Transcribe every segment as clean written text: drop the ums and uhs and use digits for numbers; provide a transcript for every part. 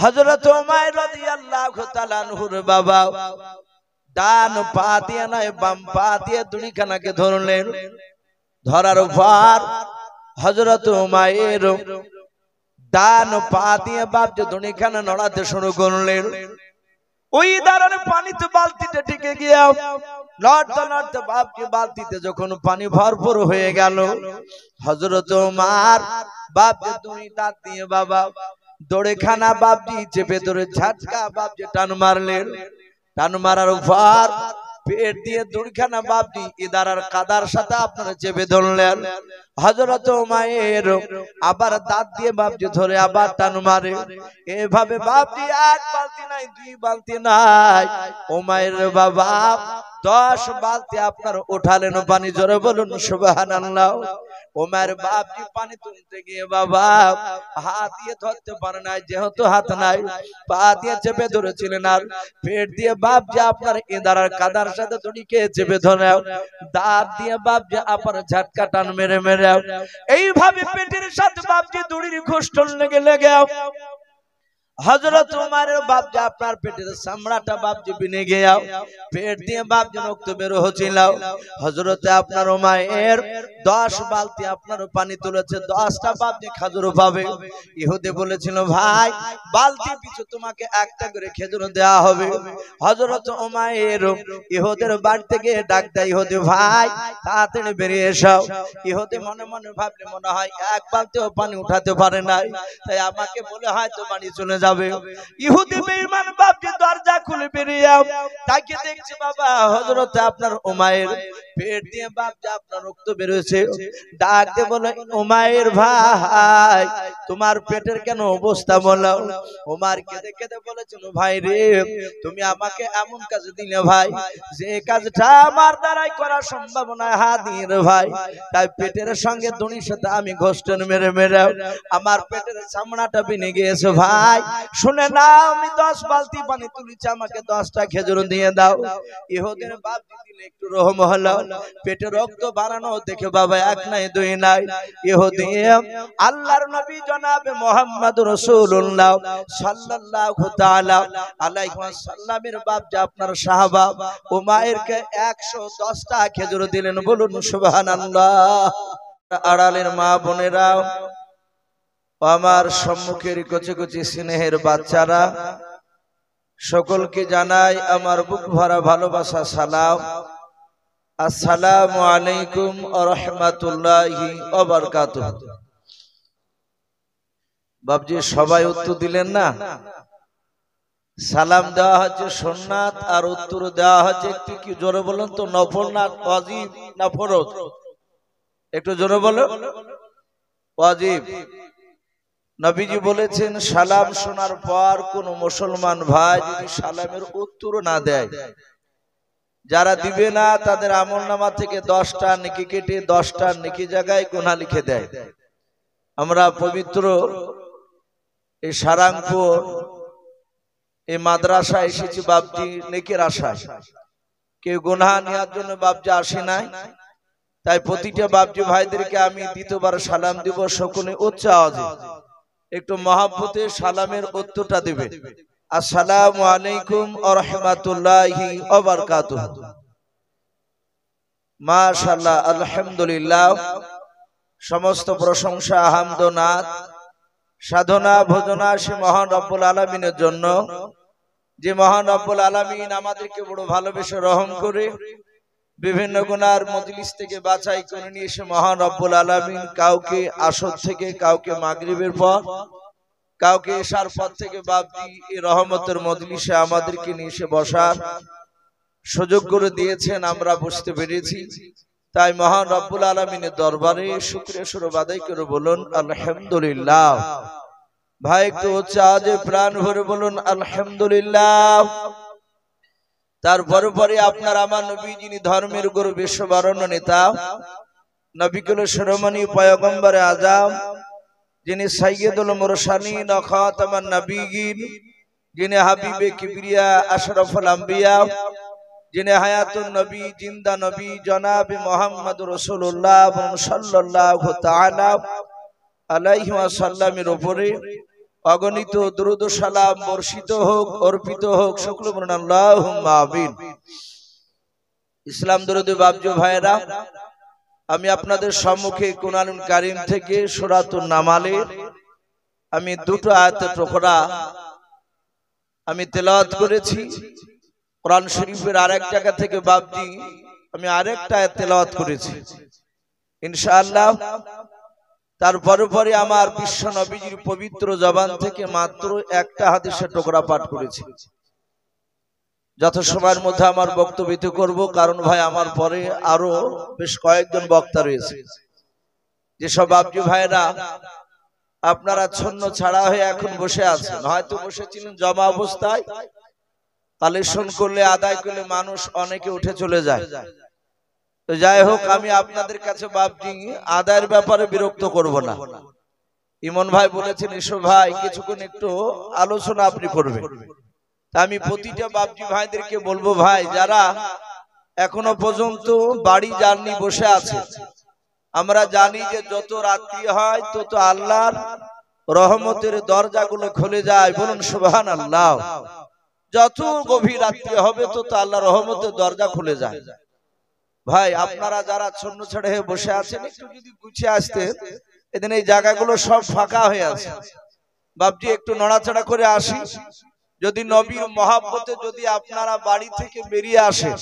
হযরত উমাইর রাদিয়াল্লাহু তাআলা আনহুর বাবা ডান পা দিয়ে নয় বাম পা দিয়ে দুনিখানাকে ধরলেন। ধরার পর হযরত উমাইর ডান পা দিয়ে বাপজি দুনিখানা নড়াতে শুরু করলেন। ওই দাঁড়ানো পানিতে বালতিতে ঢেকে গিয়া লড়তে লড়তে বাপজি বালতিতে যখন পানি ভরপুর হয়ে গেল, হযরত উমার বাপজি দুই দাঁত দিয়ে বাবা দড়েখানা বাপজি চেপে ধরে ঝাটকা বাপজি টান মারলেন। টান মারার পর পেট দিয়ে দুইখানা বাপজি ইদারার কাদার সাথে আপনারা চেপে ধরলেন। হযরত উমাইর আবার দাঁত দিয়ে বাপজি ধরে আবার টান মারে। এভাবে বাপজি এক বালতি নাই, দুই বালতি নাই, উমাইর বাবা 10 বালতি আপনার উঠালেন পানি। জোরে বলুন সুবহানাল্লাহ। উমাইর বাপজি পানি তুলতে গিয়ে বাবা হাত দিয়ে ধরতে পারে নাই, যেহেতু হাত নাই পা দিয়ে চেপে ধরেছিলেন। আর পেট দিয়ে বাপজি আপনার ইদারার কাদার সাথে দড়িকে চেপে ধরে দাঁত দিয়ে বাপজি আবার ঝাটকা টান মেরে মেরে এইভাবে পেটের সাথে বাপজি দড়ির ঘোষটন লেগে লেগে হযরত উমারের বাপজি আপনার পেটের চামড়াটা বাপজি বিনে গিয়া পেট দিয়ে বাপজি রক্ত বের হচ্ছিল। হযরতে আপনার উমাইর 10 বালতি আপনার পানি তুলেছে, 10টা বাপজি খেজুর পাবে। ইহুদি বলেছিল ভাই বালতি পিছু তোমাকে একটা করে খেজুর দেওয়া হবে। হযরত উমাইর ইহুদের বাড়ি থেকে ডাক দেয়, ইহুদি ভাই তাড়াতাড়ি বেরিয়ে এসো। ইহুদি মনে মনে ভাবলে মনে হয় এক বালতিও পানি উঠাতে পারে নাই, তাই আমাকে বলে হয়তো বাড়ি চলে যাবে। ইহুদি বেঈমান বাপজি দরজা খুলে বেরিয়ে তাকে দেখছে বাবা হযরতে আপনার উমাইর পেট দিয়ে বাপজি আপনার রক্ত বের হয়েছে। ডাক দিয়ে বলে উমাইর ভাই তোমার পেটের কেন অবস্থা বলো। উমার কেঁদে কেঁদে বলেছিল ভাই রে তুমি আমাকে এমন কাজ দিলে ভাই যে কাজটা আমার দ্বারাই করা সম্ভব নয় হাদির ভাই। তাই পেটের সঙ্গে দড়ির সাথে আমি ঘোষটন মেরে মেরে আমার পেটের চামড়াটা বিনে গিয়েছে। ভাই শুনে না আমি 10 বালতি পানি তুলেছি, আমাকে 10টা খেজুর দিয়ে দাও। ইহুদের বাপ দিলে একটু রহম হলো। পেটে রক্ত বাড়ানো দেখে বাবা এক নাই দুই নাই, ইহুদি আল্লাহর নবী জনাবে মুহাম্মদ রাসূলুল্লাহ সাল্লাল্লাহু তাআলা আলাইহি ওয়াসাল্লামের বাপ যে আপনার সাহাবা উমাইরকে 110টা খেজুর দিলেন। বলুন সুবহানাল্লাহ। আড়ালের মা বোনেরা, আমার সম্মুখের কচি কচি স্নেহের বাচ্চারা, সকলকে জানাই আমার বুক ভরা ভালোবাসা সালাম। আসসালামু আলাইকুম ওয়া রাহমাতুল্লাহি ওয়া বারাকাতুহু। বাবজি সবাই উত্তর দিলেন না? সালাম দেওয়া হচ্ছে সুন্নাত আর উত্তর দেওয়া হচ্ছে একটু কি জোরে বলুন তো, নফল না ওয়াজিব না ফরজ? একটু জোরে বলো। ওয়াজিব। নবীজি বলেছেন সালাম শোনার পর কোন মুসলমান ভাই যদি সালামের উত্তর না দেয়, যারা দিবে না তাদের আমলনামা থেকে 10টা নেকি কেটে 10টা নেকি জায়গায় গুনাহ লিখে দেয়। আমরা পবিত্র এই সারাংপুর এই মাদ্রাসা এসেছি বাপজি নেকির আশায়, কেউ গুনাহ নেওয়ার জন্য বাপজি আসে নাই। তাই প্রতিটা বাপজি ভাইদেরকে আমি দ্বিতীয়বার সালাম দিব, সকলে উচ্চ আওয়াজে একটু মহব্বতে সালামের উত্তরটা দিবে। আসসালামু আলাইকুম ওয়া রাহমাতুল্লাহি ওয়া বারাকাতুহু। মাশাআল্লাহ, আলহামদুলিল্লাহ। সমস্ত প্রশংসা হামদ ও নাত সাধনা ভোজনা সে মহান রব্বুল আলামিনের জন্য, যে মহান রব্বুল আলামিন আমাদেরকে বড় ভালোবেসে রহম করে বিভিন্ন গুনার মজলিস থেকে বাছাই করে নিয়ে এসে মহান রব্বুল আলামিন কাউকে আসর থেকে, কাউকে মাগরিবের পর, কাউকে এশার পর থেকে বাপজি এই রহমতের মজলিসে আমাদেরকে নিয়ে এসে বসার সুযোগ করে দিয়েছেন। আমরা বসতে পেরেছি, তাই মহান রব্বুল আলামিনের দরবারে শুকরিয়া স্বরূপ আদায় করে বলুন আলহামদুলিল্লাহ। ভাই একটু উচ্চ আওয়াজে প্রাণ ভরে বলুন আলহামদুলিল্লাহ। তারপরে পরে আপনার আমার নবী যিনি ধর্মের গুরু, বিশ্ববরণ্য নেতা, নবীকুল শিরোমণি পয়গম্বর আজম, যিনি সাইয়্যিদুল মুরসালিন ও খাতামান নবিয়্যিন, যিনি হাবিবে কিবরিয়া আশরাফুল আম্বিয়া, যিনি হায়াতুন নবী, জিন্দা নবী জনাবে মুহাম্মদ রাসূলুল্লাহ সাল্লাল্লাহু তাআলা আলাইহি ওয়াসাল্লামের উপরে অগণিত দুরূদ ও সালাম বর্ষিত হোক, অর্পিত হোক, সকলে বলুন আল্লাহুম্মা আমিন। ইসলাম দরদি বাবজু ভাইরা, আমি আপনাদের সম্মুখে কুরআনুল কারীম থেকে সূরাতুন নামালের আমি দুটো আয়াতের টুকরা আমি তেলাওয়াত করেছি। কোরআন শরীফের আরেক জায়গা থেকে বাবজি আমি আরেকটা আয়াত তেলাওয়াত করেছি ইনশাআল্লাহ। তারপরে পরে আমার বিশ্ব নবীজির পবিত্র জবান থেকে মাত্র একটা হাদিসের টুকরা পাঠ করেছি। যত সময়ের মধ্যে আমার বক্তব্য করব, কারণ ভাই আমার পরে আরো বেশ কয়েকজন বক্তা রয়েছে। যেসব বাবজি ভাইরা আপনারা ছন্ন ছাড়া হয়ে এখন বসে আছেন, হয়তো বসেছিলেন জমা অবস্থায়, কালেকশন করলে আদায় করলে মানুষ অনেকে উঠে চলে যায়। তো যাই হোক, আমি আপনাদের কাছে বাবজি আদায়ের ব্যাপারে বিরক্ত করব না। ইমন ভাই বলেছেন এসো ভাই কিছুক্ষণ একটু আলোচনা আপনি করবেন। আমি প্রতিটা বাবজি ভাইদেরকে বলবো, ভাই যারা এখনো পর্যন্ত বাড়ি যাননি বসে আছে, আমরা জানি যে যত রাত্রি হয় তত আল্লাহর রহমতের দরজাগুলো খুলে যায়। বলুন সুবহানাল্লাহ। যত গভীর রাত্রি হবে তত আল্লাহর রহমতের দরজা খুলে যায়। ভাই আপনারা যারা ছন্ন ছেড়ে হয়ে বসে আছেন, একটু যদি গুছিয়ে আসতেন, এদিন এই জায়গাগুলো সব ফাঁকা হয়ে আছে। বাবজি একটু নড়াচড়া করে আসি। যদি নবীর মহাব্বতে যদি আপনারা বাড়ি থেকে বেরিয়ে আসেন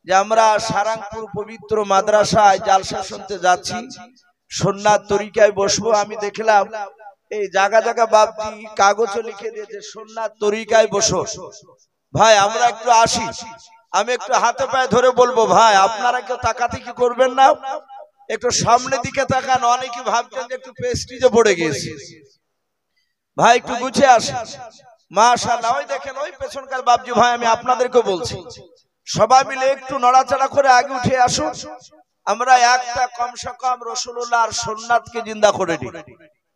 যে আমরা সারাংপুর পবিত্র মাদ্রাসায় জালসা শুনতে যাচ্ছি, সুন্নাত তরিকায় বসবো, আমি দেখলাম এই জায়গা জায়গা বাবজি কাগজে লিখে দিয়েছে সুন্নাত তরিকায় বসো। ভাই আমরা একটু আসি, আমি একটু হাতে পায়ে ধরে বলবো, ভাই আপনারা কেউ তাকাতাকি করবেন না, একটু সামনের দিকে তাকান। অনেকে ভাবছেন যে একটু প্রেস্টিজে পড়ে গিয়েছি। ভাই একটু গুছিয়ে আসি। মাশাআল্লাহ, ওই দেখেন ওই পেছনকার বাবজি ভাই, আমি আপনাদেরকে বলছি সবাই মিলে একটু নড়াচড়া করে আগে উঠে আসুন। আমরা একটা কমসে কম রাসূলুল্লাহর সুন্নাতকে জিন্দা করে দিই।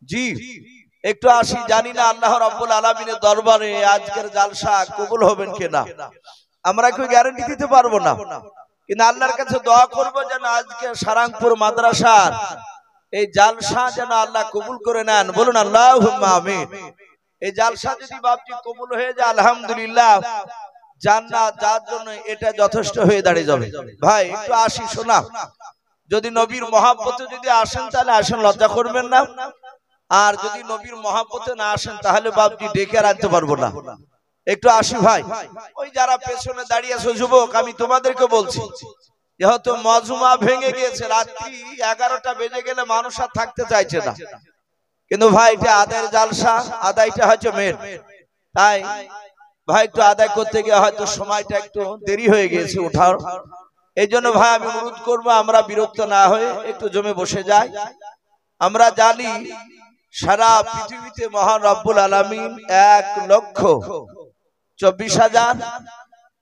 জি একটু আসি। জানি না আল্লাহ রাব্বুল আলামিনের দরবারে আজকের জালসা কবুল হবেন কিনা, আমরা কেউ গ্যারান্টি দিতে পারবো না, কিন্তু আল্লাহর কাছে দোয়া করব যেন আজকে সারাংপুর মাদ্রাসার এই জালসা যেন আল্লাহ কবুল করে নেন। বলুন আল্লাহুম্মা আমিন। এই জালসা যদি বাবজি কবুল হয়ে যায়, আলহামদুলিল্লাহ, জান্নাত যার জন্য এটা যথেষ্ট হয়ে দাঁড়িয়ে যাবে। ভাই একটু আসি শোনা, যদি নবীর মহাব্বতে যদি আসেন তাহলে আসেন, লজ্জা করবেন না। আর যদি নবীর মহাব্বতে না আসেন তাহলে বাবজি ডেকে আনতে পারবো না। একটু আসি ভাই। ওই যারা পেছনে দাঁড়িয়ে আছে যুবক, আমি তোমাদেরকে বলছি, যেহেতু মজমা ভেঙে গিয়েছে, রাত্রি 11টা বেজে গেলে মানুষ আর থাকতে চাইছে না, কিন্তু ভাই এটা আদায়ের জালসা, আদায়টা হচ্ছে মেন। তাই ভাই একটু আদায় করতে গিয়ে হয়তো সময়টা একটু দেরি হয়ে গিয়েছে ওঠার, এই জন্য ভাই আমি অনুরোধ করবো আমরা বিরক্ত না হয়ে একটু জমে বসে যাই। আমরা জানি সারা পৃথিবীতে মহান রব্বুল আলামিন 1,24,000,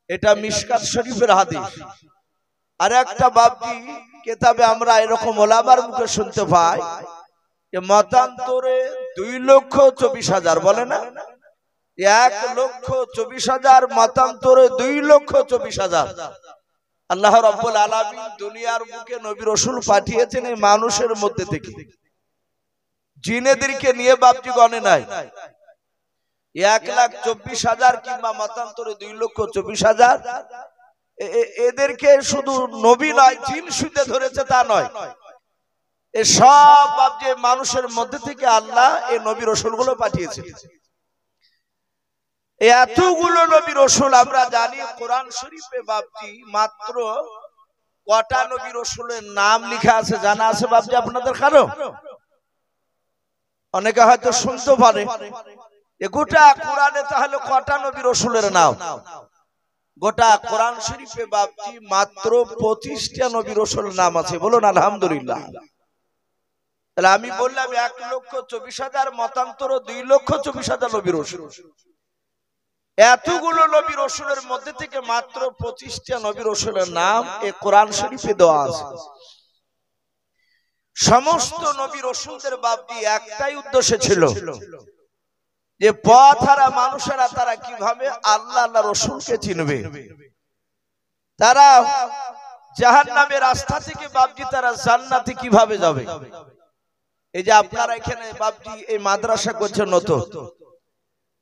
এটা মিশকাত শরীফের হাদিস। আর একটা বাবজি কিতাবে আমরা এরকম ওলামার মুখে শুনতে পাই যে মতান্তরে 2,24,000 বলে না, 1,24,000 মতান্তরে 2,24,000 আল্লাহ রাব্বুল আলামিন দুনিয়ার বুকে নবী রাসূল পাঠিয়েছেন এই মানুষের মধ্যে থেকে। জিনেদেরকে নিয়ে বাবজি গণে নাই। 1,24,000 কিংবা মতান্তরে 2,24,000, এদেরকে শুধু নবী নয় জিন শুতে ধরেছে তা নয়, এ সব বাবজি মানুষের মধ্যে থেকে আল্লাহ এই নবী রাসূলগুলো পাঠিয়েছে। এতগুলো নবী রাসূল আমরা জানি কোরআন শরীফে বাবজি মাত্র কটা নবী রাসূলের নাম লেখা আছে জানা আছে বাবজি আপনাদের কারো? অনেকে হয়তো শুনতে পারে গোটা কোরআনে তাহলে কটা নবী রাসূলের নাম? গোটা কোরআন শরীফে বাবজি মাত্র 25টা নবী রাসূলের নাম আছে। বলুন আলহামদুলিল্লাহ। তাহলে আমি বললাম 1,24,000 মতান্তর 2,24,000 নবী রাসূল। এতগুলো নবী রাসূলের মধ্যে থেকে মাত্র 25টা নবী রাসূলের নাম এই কোরআন শরীফে দেওয়া আছে। সমস্ত নবী রাসূলদের বাবজি একটাই উদ্দেশ্য ছিল যে পথহারা মানুষেরা তারা কিভাবে আল্লাহ আল্লাহ রাসূলকে চিনবে, তারা জাহান্নামের রাস্তা থেকে বাবজি তারা জান্নাতে কিভাবে যাবে। এই যে আপনারা এখানে বাপজি এই মাদ্রাসা করছেন নতুন,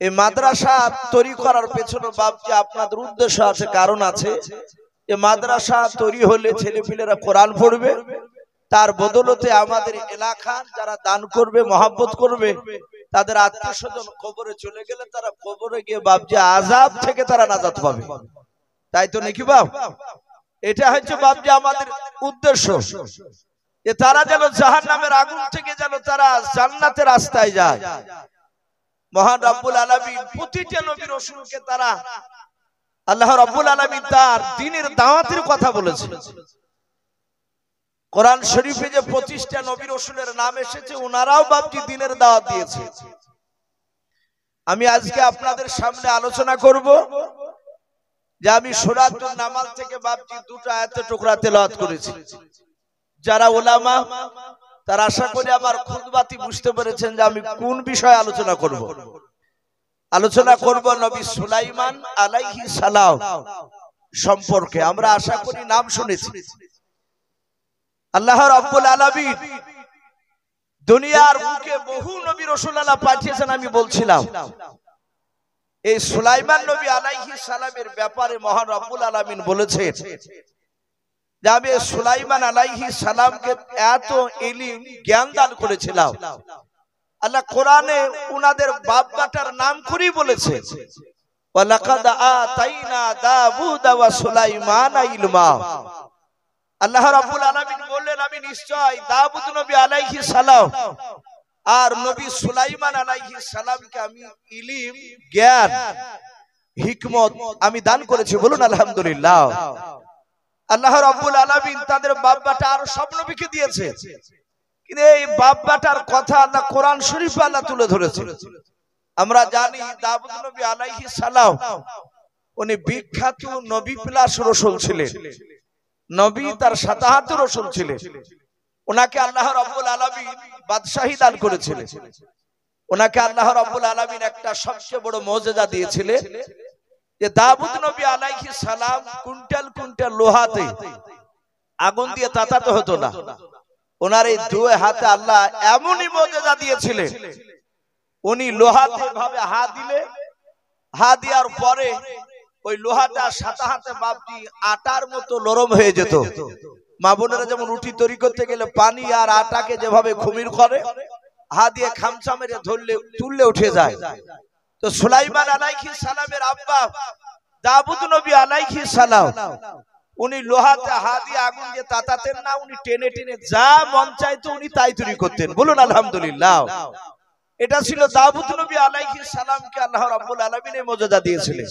এই মাদ্রাসা তৈরি করার পেছনে বাপজি আপনাদের উদ্দেশ্য আছে, কারণ আছে। এই মাদ্রাসা তৈরি হলে ছেলেপিলেরা কোরআন পড়বে, তার বদলতে আমাদের এলাকার যারা দান করবে, মহব্বত করবে, তাদের আত্মীয় স্বজন কবরে চলে গেলে তারা কবরে গিয়ে বাপজি আযাব থেকে তারা নাজাত পাবে। তাই তো নাকি বাপ? এটা হচ্ছে বাপজি আমাদের উদ্দেশ্য, যে তারা যেন জাহান্নামের আগুন থেকে যেন তারা জান্নাতের রাস্তায় যায়। মহান রব্বুল আলামিন প্রতিটা নবী রাসূলকে তারা, আল্লাহ রব্বুল আলামিন তার দ্বীনের দাওয়াতের কথা বলেছেন। কোরআন শরীফে যে 25টা নবী রাসূলের নাম এসেছে, ওনারাও বাপজি দ্বীনের দাওয়াত দিয়েছে। আমি আজকে আপনাদের সামনে আলোচনা করব যে আমি সূরাতুন নামাল থেকে বাপজি দুটো আয়াতের টুকরা তেলাওয়াত করেছি। যারা উলামা তারা আশা করি আমার খুতবাতি বুঝতে পেরেছেন যে আমি কোন বিষয়ে আলোচনা করব। আলোচনা করব নবী সুলাইমান আলাইহিস সালাম সম্পর্কে। আমরা আশা করি নাম শুনেছি। আল্লাহ রাব্বুল আলামিন দুনিয়ার বুকে বহু নবী রাসূল আল্লাহ পাঠিয়েছেন। আমি বলছিলাম এই সুলাইমান নবী আলাইহিস সালামের ব্যাপারে মহান রব্বুল আলামিন বলেছেন যে আমি সুলাইমান আলাইহিস সালামকে এত ইলম জ্ঞান দান করেছিলাম। আল্লাহ কোরআনে উনাদের বাপ বেটার নাম করেই বলেছে, ওয়ালাকাদ আতাইনা দাউদা ওয়া সুলাইমানা ইলমা। আল্লাহ রাব্বুল আলামিন বললেন আমি নিশ্চয় দাউদ নবী আলাইহিস সালাম আর নবী সুলাইমান আলাইহিস সালামকে আমি ইলম, জ্ঞান, হিকমত আমি দান করেছি। বলুন আলহামদুলিল্লাহ। আল্লাহ রাব্বুল আলামিন তাদের বাপ বেটা আর সব নবীকে দিয়েছে, কিন্তু এই বাপ বেটার কথা আল্লাহ কোরআন শরীফে আল্লাহ তুলে ধরেছে। আমরা জানি দাউদ নবী আলাইহিস সালাম উনি বিখ্যাত নবী প্লাস রাসূল ছিলেন, নবী তার সাতাহাত রাসূল ছিলেন। ওনাকে আল্লাহ রাব্বুল আলামিন বাদশাহী দান করেছিলেন। ওনাকে আল্লাহ রাব্বুল আলামিন একটা সবচেয়ে বড় মুজিজা দিয়েছিলেন যে দাউদ নবী আলাইহিস সালাম কুইন্টাল কুইন্টাল লোহাতে আগুন দিয়ে তাতাতে হতো না। ওনার এই দুই হাতে আল্লাহ এমনই মুজিজা দিয়েছিলেন, উনি লোহাতে ভাবে হাত দিলে, হাত দেওয়ার পরে ওই লোহাটা সাথে হাতে বাপজি আটার মতো নরম হয়ে যেত। মা বোনেরা যেমন রুটি তৈরি করতে গেলে পানি আর আটাকে যেভাবে খুমির করে, হাত দিয়ে খামচা মেরে ধরলে তুললে উঠে যায়। তো সুলাইমান আলাইহিস সালামের আব্বা দাউদ নবী আলাইহিস সালাম উনি লোহাতে হাত দিয়ে আগুন দিয়ে তাতাতেন না, উনি টেনে টেনে যা মন চাইতো উনি তাই তৈরি করতেন। বলুন আলহামদুলিল্লাহ। এটা ছিল দাউদ নবী আলাইহিস সালামকে আল্লাহ রাব্বুল আলামিন এই মুজিজা দিয়েছিলেন।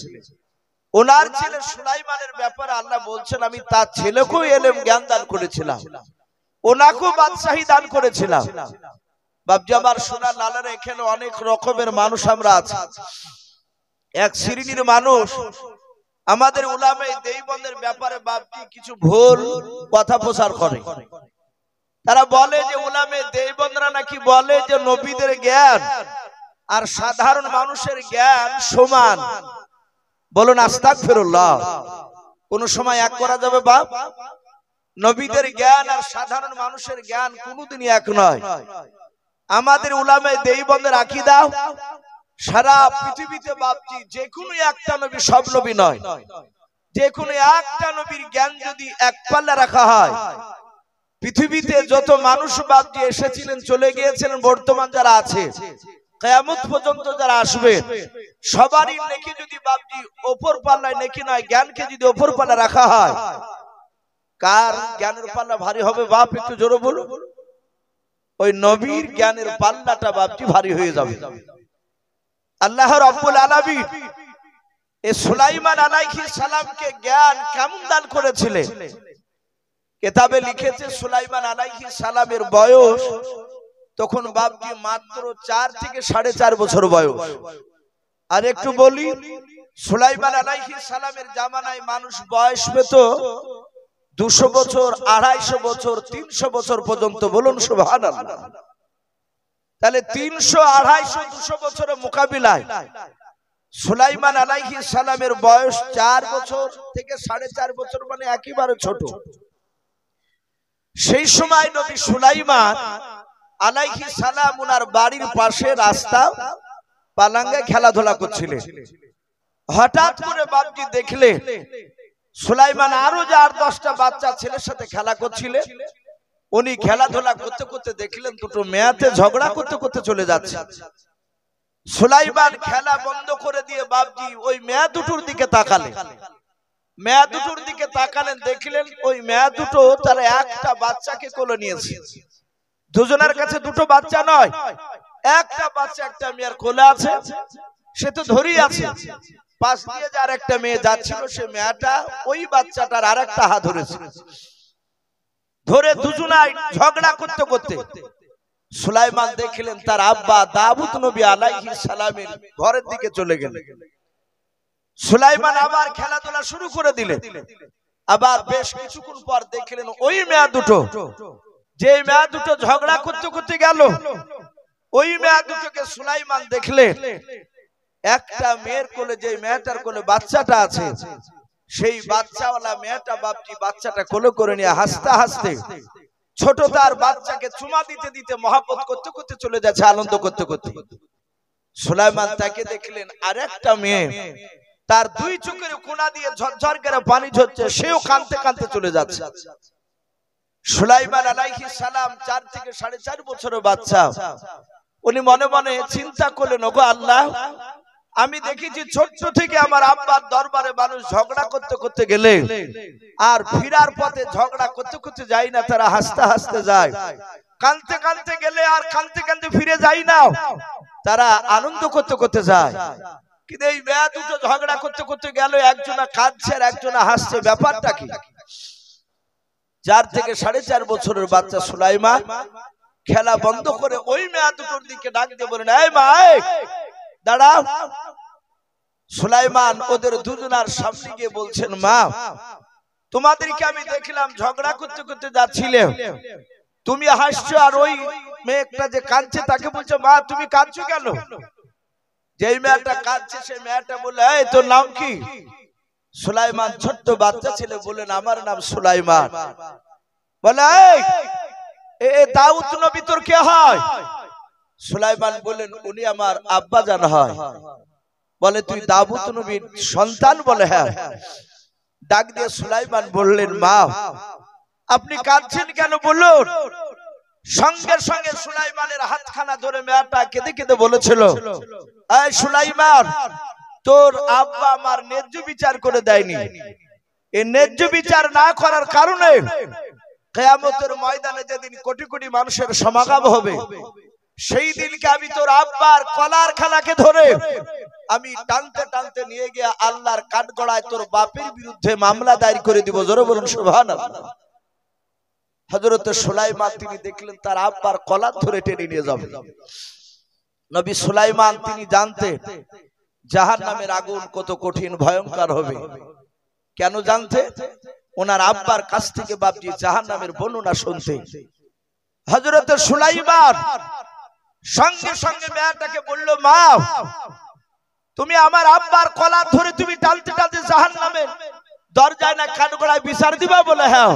ওনার ছেলে সুলাইমানের ব্যাপারে আল্লাহ বলছেন আমি তার ছেলেকেও ইলম জ্ঞান দান করেছিলাম, ওনাকেও বাদশাহী দান করেছিলাম। বাপজি আমার সোনার লালের এখানে অনেক রকমের মানুষ আমরা আছি। এক শ্রেণীর মানুষ আমাদের উলামায়ে দেওবন্দের ব্যাপারে বাপজি কিছু ভুল কথা প্রচার করে। তারা বলে যে উলামায়ে দেওবন্দরা নাকি বলে যে নবীদের জ্ঞান আর সাধারণ মানুষের জ্ঞান সমান। বলুন আস্তাগফিরুল্লাহ। কোন সময় এক করা যাবে বাপ? নবীদের জ্ঞান আর সাধারণ মানুষের জ্ঞান কোনোদিনই এক নয়। আমাদের উলামায়ে দেওবন্দের আকীদা সারা পৃথিবীতে বাপজি যে কোনো একটা নবী সব নবী নয়, যে কোনো একটা নবীর জ্ঞান যদি এক পাল্লা রাখা হয়, পৃথিবীতে যত মানুষ বাপজি এসেছিলেন চলে গিয়েছেন, বর্তমান যারা আছে কিয়ামত পর্যন্ত যারা আসবে সবারই নেকি যদি বাপজি উপর পাল্লায় নেকি নয়, জ্ঞানকে যদি উপর পাল্লা রাখা হয়, কার জ্ঞানের পাল্লা ভারী হবে বাপ? একটু জোরে বলুন। ওই নবীর জ্ঞানের পাল্লাটা বাপজি ভারী হয়ে যাবে। আল্লাহ রাব্বুল আলামিন এই সুলাইমান আলাইহিস সালামকে জ্ঞান কেমন দান করেছিলেন কিতাবে লিখেছে সুলাইমান আলাইহিস সালামের বয়স তখন বাপজি মাত্র 4 থেকে 4.5 বছর বয়স। আর একটু বলি, সুলাইমান আলাইহিস সালামের জামানায় মানুষ বয়স পেত 200 বছর, 250 বছর, 300 বছর পর্যন্ত। বলুন সুবহানাল্লাহ। তাহলে 300, 250, 200 বছরের মোকাবিলায় সুলাইমান আলাইহিস সালামের বয়স 4 বছর থেকে 4.5 বছর, মানে একেবারে ছোট। সেই সময় নবী সুলাইমান আলাইহিস সালাম ওনার বাড়ির পাশে রাস্তা পালাঙ্গে খেলাধুলা করছিলেন। হঠাৎ করে বাপজি দেখলে সুলাইমান আরো যে 8-10টা বাচ্চা ছেলের সাথে খেলা করছিলেন। উনি খেলাধুলা করতে করতে দেখলেন দুটো মেয়েতে ঝগড়া করতে করতে চলে যাচ্ছে। সুলাইমান খেলা বন্ধ করে দিয়ে বাপজি ওই মেয়ে দুটোর দিকে তাকালেন। মেয়ে দুটোর দিকে তাকালেন, দেখলেন ওই মেয়ে দুটো তারা একটা বাচ্চাকে কোলে নিয়েছে। দুজনের কাছে দুটো বাচ্চা নয়, একটা বাচ্চা একটা মেয়ের কোলে আছে, সে তো ধরেই আছে। পাশ দিয়ে যার একটা মেয়ে যাচ্ছিল, সে মেয়েটা ওই বাচ্চাটার আর একটা হাত ধরেছে। ধরে দুজনাই ঝগড়া করতে করতে সুলাইমান দেখলেন তার আব্বা দাউদ নবী আলাইহিস সালামের ঘরের দিকে চলে গেলেন। সুলাইমান আবার খেলাধুলা শুরু করে দিলেন। আবার বেশ কিছুক্ষণ পর দেখলেন ওই মেয়ে দুটো, যে মেয়ে দুটো ঝগড়া করতে করতে গেল, ওই মেয়ে দুটোকে সুলাইমান দেখলেন একটা মেয়ের কোলে, যে মেয়েটার কোলে বাচ্চাটা আছে, সেই বাচ্চাওয়ালা মেয়েটা বাপজি বাচ্চাটা কোলে করে নিয়ে হাসতে হাসতে ছোট তার বাচ্চাকে চুমা দিতে দিতে মহব্বত করতে করতে চলে যাচ্ছে, আনন্দ করতে করতে। সুলাইমান তাকে দেখলেন আর একটা মেয়ে, তার দুই চোখের কোনা দিয়ে ঝরঝর করে পানি ঝরছে, সেও কাঁদতে কাঁদতে চলে যাচ্ছে। সুলাইমান আলাইহিস সালাম 4 থেকে 4.5 বছরের বাচ্চা। উনি মনে মনে চিন্তা করলেন, ওগো আল্লাহ, আমি দেখেছি ছোট্ট থেকে আমার আব্বার দরবারে মানুষ ঝগড়া করতে করতে গেলে আর ফিরার পথে ঝগড়া করতে করতে যায় না, তারা হাসতে হাসতে যায়। কাঁদতে কাঁদতে গেলে আর কাঁদতে কাঁদতে ফিরে যায় না, তারা আনন্দ করতে করতে যায়। কিন্তু এই মেয়ে দুটো ঝগড়া করতে করতে গেল, একজনা কাঁদছে আর একজনা হাসছে, ব্যাপারটা কি? 4 থেকে 4.5 বছরের বাচ্চা সুলাইমান খেলা বন্ধ করে ওই মেয়ে দুটোর দিকে ডাক দিয়ে বলেন, এই মা, দাঁড়াও। সুলাইমান ওদের দুজনার সামনে গিয়ে বলছেন, মা, তোমাদেরকে আমি দেখলাম ঝগড়া করতে করতে যাচ্ছিলে, তুমি হাসছো, আর ওই মেয়েটা যে কাঁদছে তাকে বলছো, মা তুমি কাঁদছো কেন? যেই মেয়েটা কাঁদছে সেই মেয়েটা বলে, এই তোর নাম কি? সুলাইমান ছোট্ট বাচ্চা ছেলে বলেন, আমার নাম সুলাইমান। বলে, এই দাউদ নবী তোর কে হয়? সুলাইমান বলেন, উনি আমার আব্বা জান হয়। বলে, তুই দাউদ নবীর সন্তান? বলে, হ্যাঁ। ডাক দিয়ে সুলাইমান বললেন, মা আপনি কাঁদছেন কেন বলুন। সঙ্গে সঙ্গে সুলাইমানের হাতখানা ধরে মেয়েটা কেঁদে কেঁদে বলেছিল, এই সুলাইমান, তোর আব্বা আমার ন্যায্য বিচার করে দেয়নি। এই ন্যায্য বিচার না করার কারণে কিয়ামতের ময়দানে যেদিন কোটি কোটি মানুষের সমাগম হবে, সেই দিনকে আমি তোর আব্বার কলার খানাকে ধরে আমি টানতে টানতে নিয়ে গিয়ে আল্লাহর কাঠগড়ায় তোর বাপের বিরুদ্ধে মামলা দায়ের করে দিব। জোরে বলুন সুবহানাল্লাহ। হযরত সুলাইমান তিনি দেখলেন তার আব্বার কলার ধরে টেনে নিয়ে যাবে। নবী সুলাইমান তিনি জানতেন জাহান্নামের আগুন কত কঠিন ভয়ঙ্কর হবে। কেন জানতে? ওনার আব্বার কাছ থেকে বাপজি জাহান্নামের বর্ণনা শুনতে। হযরত সুলাইমান সঙ্গে সঙ্গে মেয়েটাকে বলল, মা তুমি আমার আব্বার কলার ধরে তুমি টানতে টানতে জাহান্নামের দরজায় না কাঠগড়ায় বিচার দিবা? বলে, হ্যাঁ।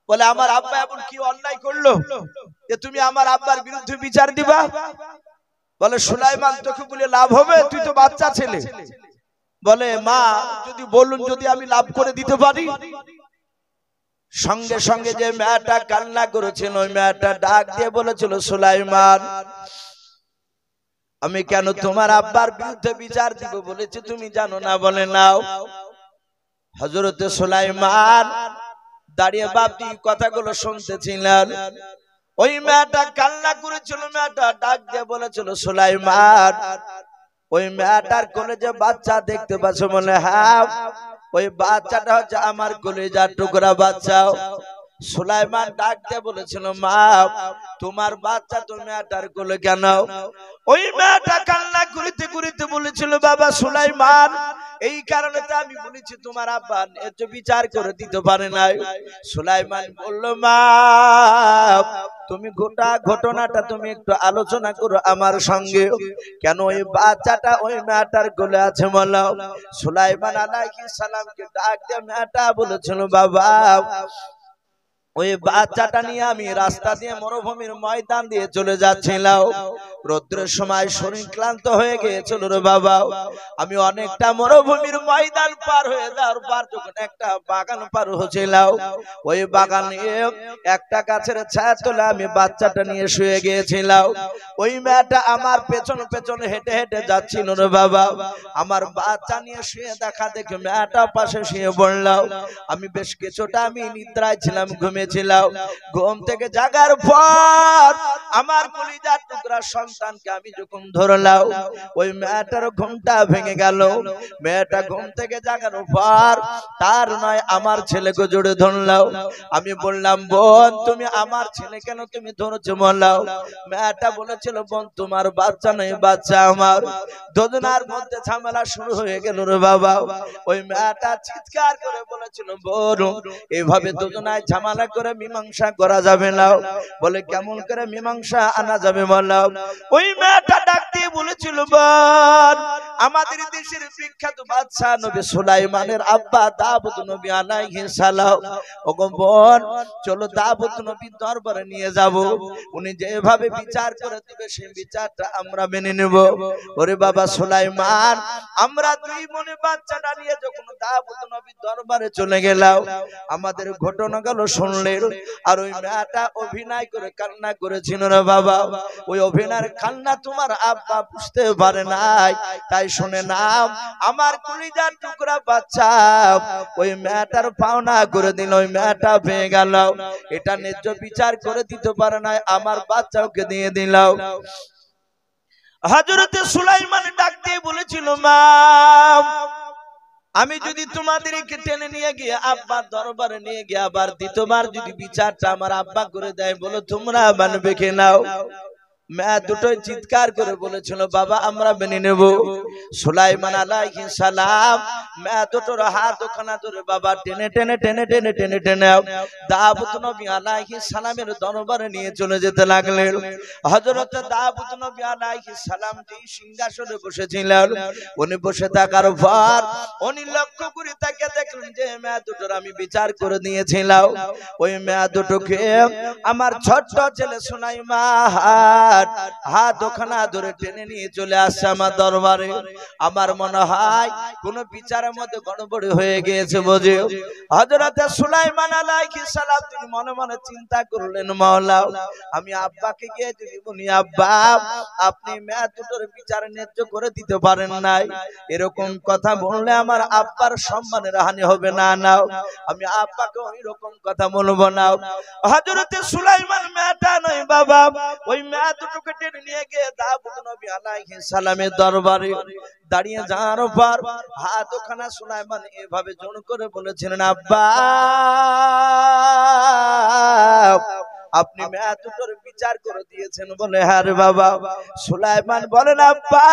বলে, আমার আব্বা এমন কি অন্যায় করলো যে তুমি আমার আব্বার বিরুদ্ধে বিচার দিবা? বলে, সুলাইমান তোকে বলে লাভ হবে, তুই তো বাচ্চা ছেলে। বলে, মা যদি বলুন, যদি আমি লাভ করে দিতে পারি। সঙ্গে সঙ্গে যে মেয়েটা কান্না করেছিল ওই মেয়েটা ডাক দিয়ে বলেছিল, সুলাইমান আমি কেন তোমার আব্বার বিরুদ্ধে বিচার দিব বলেছি তুমি জানো না? বলে, নাও। হযরত সুলাইমান দাঁড়িয়ে বাপজি কথাগুলো শুনতেছিলেন। ওই মেয়েটা কান্না করেছিল, মেয়েটা ডাক দিয়ে বলেছিল, সুলাইমান ওই মেয়েটার কোলে যে বাচ্চা দেখতে পাচ্ছ? বলে, হ্যাঁ, ওই বাচ্চাটা হচ্ছে আমার কলিজার টুকরা বাচ্চা। সুলাইমান ডাক দিয়ে বলেছিল, মা তোমার বাচ্চা তো মেয়েটার কোলে কেন? ওই মেয়েটা কান্না করিতে করিতে বলেছিল, বাবা সুলাইমান এই কারণে তো আমি বলেছি তোমার আব্বা এত বিচার করে দিতে পারে নাই। সুলাইমান বলল, মা তুমি গোটা ঘটনাটা তুমি একটু আলোচনা করো আমার সঙ্গে, কেন ওই বাচ্চাটা ওই মেয়েটার কোলে আছে বলো। সুলাইমান আলাইহিস সালামকে ডাক দিয়ে মেয়েটা বলেছিল, বাবা ওই বাচ্চাটা নিয়ে আমি রাস্তা দিয়ে মরুভূমির ময়দান দিয়ে চলে যাচ্ছিলাম। রৌদ্রের সময় শরীর ক্লান্ত হয়ে গিয়েছিল রে বাবা। আমি অনেকটা মরুভূমির ময়দান পার হয়ে যাওয়ার পর যখন একটা বাগান পার হচ্ছিলাম, ওই বাগানে একটা গাছের ছায়া তলে আমি বাচ্চাটা নিয়ে শুয়ে গিয়েছিলাম। ওই মেয়েটা আমার পেছন পেছন হেঁটে হেঁটে যাচ্ছিল রে বাবা। আমার বাচ্চা নিয়ে শুয়ে দেখা দেখে মেয়েটা পাশে শুয়ে পড়লাম। আমি বেশ কিছুটা আমি নিদ্রায় ছিলাম, ঘুমিয়েছিলাম। ঘুম থেকে জাগার পর আমার কলিজার টুকরা সন্তানকে আমি যখন ধরলাম, ওই মেয়েটার ঘুমটা ভেঙে গেল। মেয়েটা ঘুম থেকে জাগার পর তার নয় আমার ছেলেকে জোরে ধরলাম। আমি বললাম, বোন তুমি আমার ছেলে কেন তুমি ধরেছো বললাম। মেয়েটা বলেছিল, বোন তোমার বাচ্চা নয়, বাচ্চা আমার। দুজনার মধ্যে ঝামেলা শুরু হয়ে গেল রে বাবা। ওই মেয়েটা চিৎকার করে বলেছিল, বোন এইভাবে দুজনায় ঝামেলা করে মীমাংসা করা যাবে না। বলে কেমন করে মীমাংসা আনা যাবে বললাম। ওই মেয়েটা ডাক দিয়ে বলেছিল, বোন আমাদের দেশের বিখ্যাত বাদশা নবী সুলাইমানের আব্বা দাউদ নবী আলাইহিস সালাম, ওগো বোন চলো দাউদ নবীর দরবারে নিয়ে যাব। উনি যেভাবে বিচার করে দিবে সেই বিচারটা আমরা মেনে নেব। ওরে বাবা সুলাইমান, আমরা দুই বোনে বাচ্চাটা নিয়ে যখন দাউদ নবীর দরবারে চলে গেলাম, আমাদের ঘটনা গেল শুনলেন। আর ওই মেয়েটা অভিনয় করে কান্না করেছিল রে বাবা। ওই অভিনয়ের কান্না তোমার আব্বা বুঝতে পারে নাই, তাই শুনে নাম আমার কলিজার টুকরা বাচ্চা ওই মেয়েটার পাওনা করে দিল। ওই মেয়েটা পেয়ে গেল, এটা ন্যায্য বিচার করে দিতে পারে নাই, আমার বাচ্চাকে দিয়ে দিলাম। হযরতে সুলাইমান ডাক দিয়ে বলেছিল, মা আমি যদি তোমাদেরকে টেনে নিয়ে গিয়ে আব্বার দরবারে নিয়ে গিয়ে আবার দ্বিতীয়বার যদি বিচারটা আমার আব্বা করে দেয়, বলো তোমরা মানবে কি নাও? মেয়ে দুটোই চিৎকার করে বলেছিল, বাবা আমরা মেনে নেব। সুলাইমান আলাইহিস সালাম মেয়ে দুটোর হাত ওখানে ধরে বাবা টেনে টেনে টেনে টেনে টেনে টেনে দাউদ নবী আলাইহিস সালামের দরবারে নিয়ে চলে যেতে লাগলেন। হযরত দাউদ নবী আলাইহিস সালাম যেই সিংহাসনে বসেছিলেন, উনি বসে থাকার পর উনি লক্ষ্য করে তাকে দেখলেন যে মেয়ে দুটোর আমি বিচার করে দিয়েছিলাম। ওই মেয়ে দুটোকে আমার ছোট্ট ছেলে সুলাইমান হাত ওখানে ধরে টেনে নিয়ে চলে আসছে আমার দরবারে। আমার মনে হয় কোন বিচারের মধ্যে গড়বড় হয়ে গিয়েছে বুঝি। হযরত সুলাইমান আলাইহিস সালাম তিনি মনে মনে চিন্তা করলেন, মাওলা আমি আব্বাকে গিয়ে যদি বলি, আব্বা আপনি মেয়ে দুটোর বিচার ন্যায্য করে দিতে পারেন নাই, এরকম কথা বললে আমার আব্বার সম্মানের হানি হবে না। নাও আমি আব্বাকে ওই রকম কথা বলবো না। হযরত সুলাইমান মেয়েটা নয় বাবা, ওই মেয়ে দুটোকে টেনে নিয়ে গিয়ে দাউদ নবী আলাইহিস সালামের দরবারে দাঁড়িয়ে যাওয়ার পর হাত ওখানে সুলাইমান এভাবে জোর করে বলেছিলেন, আব্বা আপনি মেয়ে দুটোর বিচার করে দিয়েছেন বলে। হ্যাঁ রে বাবা। সুলাইমান বলেন, আব্বা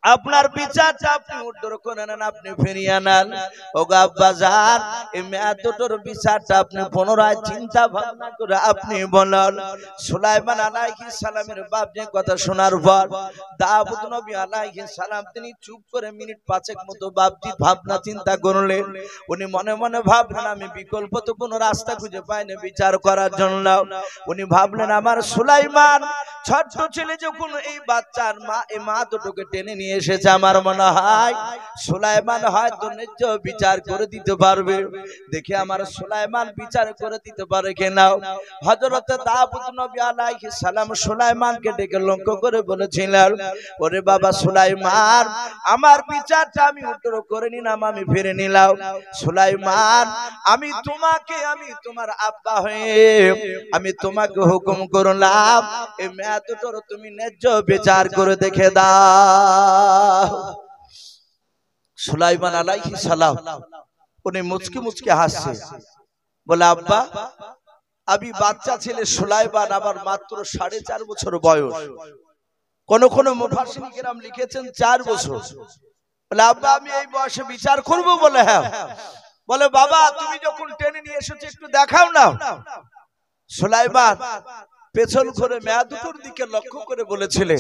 আপনার বিচারটা আপনি উদ্ধার করে নেন, আপনি ফিরিয়ে আনেন। ওগো আব্বা জান এই মেয়ে দুটোর বিচারটা আপনি পুনরায় চিন্তা ভাবনা করে আপনি বলেন। সুলাইমান আলাইহিস সালামের বাপ যে কথা শোনার পর দাউদ নবী আলাইহিস সালাম তিনি চুপ করে মিনিট পাঁচেক মতো বাপজি ভাবনা চিন্তা করলেন। উনি মনে মনে ভাবলেন, আমি বিকল্প তো কোনো রাস্তা খুঁজে পাইনি বিচার করার জন্য। উনি ভাবলেন, আমার সুলাইমান ছোট্ট ছেলে যখন এই বাচ্চার মা এই মা দুটোকে টেনে নিয়ে এসেছে, আমার মনে হয় সুলাইমান হয়তো ন্যায্য বিচার করে দিতে পারবে। দেখি আমার সুলাইমান বিচার করে দিতে পারে কিনা। হযরত দাউদ নবী আলাইহিস সালাম সুলাইমানকে ডেকে লক্ষ্য করে বলেছিলেন, ওরে বাবা সুলাইমান আমার বিচারটা আমি উত্তর করে নিলাম, আমি ফিরে নিলাম। সুলাইমান আমি তোমার আব্বা হয়ে আমি তোমাকে হুকুম করলাম, এই মেয়ে দুটোর তুমি ন্যায্য বিচার করে দেখে দাও। সুলাইমান আলাইহিস সালাম উনি মুচকি মুচকি হাসছে, বলে আব্বা আমি বাচ্চা ছেলে সুলাইমান, আমার মাত্র 4.5 বছর বয়স। কোন কোন মুফাসসিরিন কিরাম লিখেছেন 4 বছর। বলে আব্বা আমি এই বয়সে বিচার করব? বলে হ্যাঁ। বলে বাবা তুমি যখন টেনে নিয়ে এসেছো একটু দেখাও না। সুলাইমান পেছন ঘুরে মেয়ে দুটোর দিকে লক্ষ্য করে বলেছিলেন,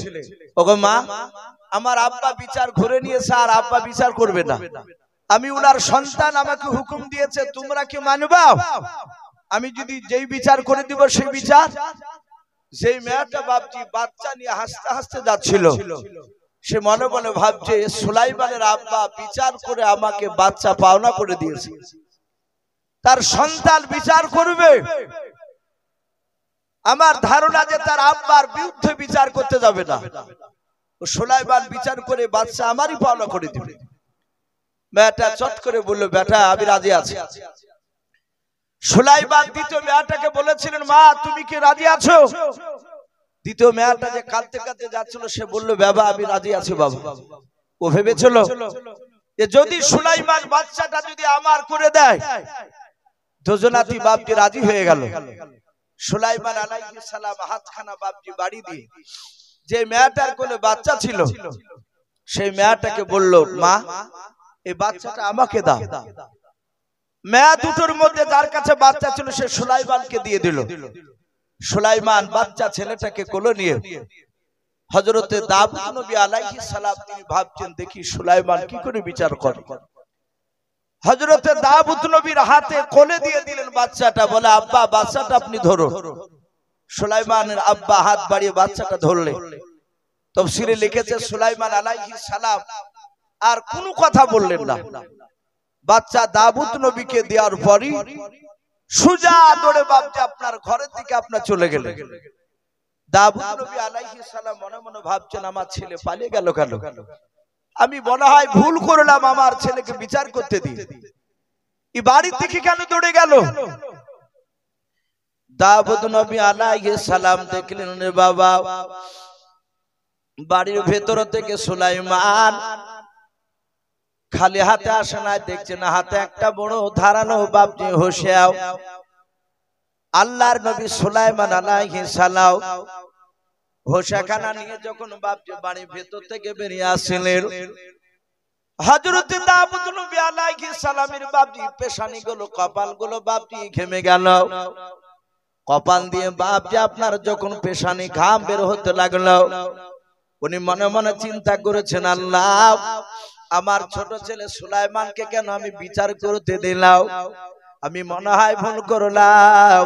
ওগো মা আমার আব্বা বিচার ঘুরে নিয়েছে আর আব্বা বিচার করবে না। আমি উনার সন্তান, আমাকে হুকুম দিয়েছে তোমরা কি মানবা? আমি যদি যেই বিচার করে দিব সেই বিচার। যেই মেয়েটা বাপজি বাচ্চা নিয়ে হাসতে হাসতে যাচ্ছিল, সে মনে মনে ভাবছে সুলাইমানের আব্বা বিচার করে আমাকে বাচ্চা পাওনা করে দিয়েছে, তার সন্তান বিচার করবে। আমার ধারণা যে তার আব্বার বিরুদ্ধে বিচার করতে যাবে না, সুলাইমান বিচার করে বাচ্চা আমারই পাওনা করে দিবে। মেয়েটা চট করে বললো, বেটা আমি রাজি আছি। সুলাইমান দ্বিতীয় মেয়েটাকে বলেছিলেন, মা তুমি কি রাজি আছো? দ্বিতীয় মেয়েটা যে কাঁদতে কাঁদতে যাচ্ছিল, সে বলল, বাবা আমি রাজি আছি বাবা। ও ভেবেছিল যে যদি সুলাইমান বাচ্চাটা যদি আমার করে দেয়, দুজনাতি বাপজি রাজি হয়ে গেল। সুলাইমান আলাইহিস সালাম হাতখানা বাপজি বাড়ি দিয়ে যে মেয়েটার কোলে বাচ্চা ছিল, সেই মেয়েটাকে বলল, মা এই বাচ্চাটা আমাকে দাও। মেয়ে দুটোর মধ্যে যার কাছে বাচ্চা ছিল সে সুলাইমানকে দিয়ে দিল। সুলাইমান বাচ্চা ছেলেটাকে কোলে নিয়ে হযরতে দাউদ নবী আলাইহিস সালাম তিনি ভাবছেন দেখি সুলাইমান কি করে বিচার করে। হযরতে দাউদ নবীর হাতে কোলে দিয়ে দিলেন বাচ্চাটা, বলে আব্বা বাচ্চাটা আপনি ধরো। সুলাইমানের আব্বা হাত বাড়িয়ে বাচ্চাটা ধরলেন। তাফসীরে লিখেছে সুলাইমান আলাইহিস সালাম আর কোনো কথা বললেন না। বাচ্চা দাউদ নবীকে দেওয়ার পরই সুজা দৌড়ে বাপজি আপনার ঘরের দিকে আপনার চলে গেলেন। দাউদ নবী আলাইহিস সালাম মনে মনে ভাবছেন আমার ছেলে পালিয়ে গেল কেন, আমি মনে হয় ভুল করলাম, আমার ছেলেকে বিচার করতে দিই, এই বাড়ির দিকে কেন দৌড়ে গেল? দাউদ নবী আলাইহিস সালাম দেখলেন রে বাবা বাড়ির ভেতর থেকে সুলাইমান খালি হাতে আসে না, দেখছেন হাতে একটা বড় ধারালো বাপজি হোসেও। আল্লাহর নবী সুলাইমান আলাইহিস সালাম হোসাখানা নিয়ে যখন বাপজি বাড়ির ভেতর থেকে বেরিয়ে আসলেন, হযরত দাউদ নবী আলাইহিস সালামের বাপজি পেশানি গুলো কপাল গুলো বাপজি ঘেমে গেল। কপাল দিয়ে বাপজি আপনার যখন পেশানি ঘাম বের হতে লাগলো, উনি মনে মনে চিন্তা করেছেন, আল্লাহ আমার ছোট ছেলে সুলাইমানকে কেন আমি বিচার করতে দিলাম, আমি মনে হয় ভুল করলাম।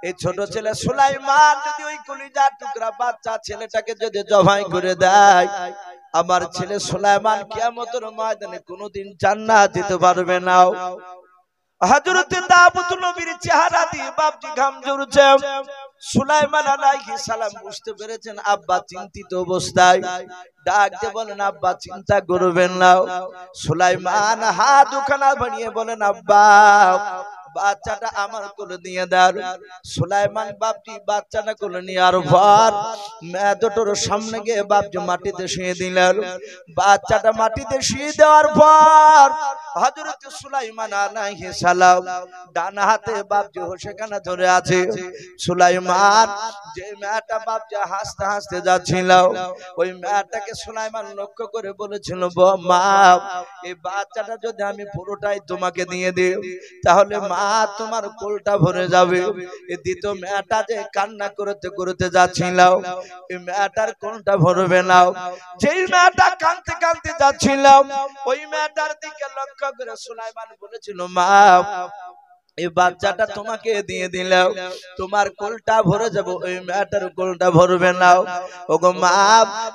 এই ছোট ছেলে সুলাইমান যদি ওই কলিজার টুকরা বাচ্চা ছেলেটাকে যদি জবাই করে দেয়, আমার ছেলে সুলাইমান কিয়ামতের ময়দানে কোনোদিন জান্নাত যেতে পারবে না। হযরত দাউদ নবীর চেহারা দিয়ে বাপজি ঘাম ঝরছে। সুলাইমান আলাইহিস সালাম বুঝতে পেরেছেন আব্বা চিন্তিত অবস্থায়, ডাক দিয়ে বলেন, আব্বা চিন্তা করবেন না। সুলাইমান হাত দুখানা বাড়িয়ে বলেন, আব্বা বাচ্চাটা আমার কোলে দিয়ে দেন। সুলাইমান বাপজি বাচ্চাটা কোলে নেওয়ার পর মেয়ে দুটোর সামনে গিয়ে বাপজি মাটিতে শুয়ে দিলেন। বাচ্চাটা মাটিতে শুয়ে দেওয়ার পর হযরত সুলাইমান আলাইহিস সালাম ডান হাতে বাপজি হোসেখানা ধরে আছে। সুলাইমান যে মেয়েটা বাপজি হাসতে হাসতে যাচ্ছিল, ওই মেয়েটাকে সুলাইমান লক্ষ্য করে বলেছিল, মা এই বাচ্চাটা যদি আমি পুরোটাই তোমাকে দিয়ে দিই, তাহলে মা তোমার কোলটা ভরে যাবে। এই দ্বিতীয় মেয়েটা যে কান্না করতে করতে যাচ্ছিল, এই মেয়েটার কোলটা ভরবে না। যেই মেয়েটা কাঁদতে কাঁদতে যাচ্ছিল, ওই মেয়েটার দিকে লক্ষ্য করে সুলাইমান বলেছিল, মা এই বাচ্চাটা তোমাকে দিয়ে দিলাম, তোমার কোলটা ভরে যাবে, ওই মেয়েটার কোলটা ভরবে না। ওগো মা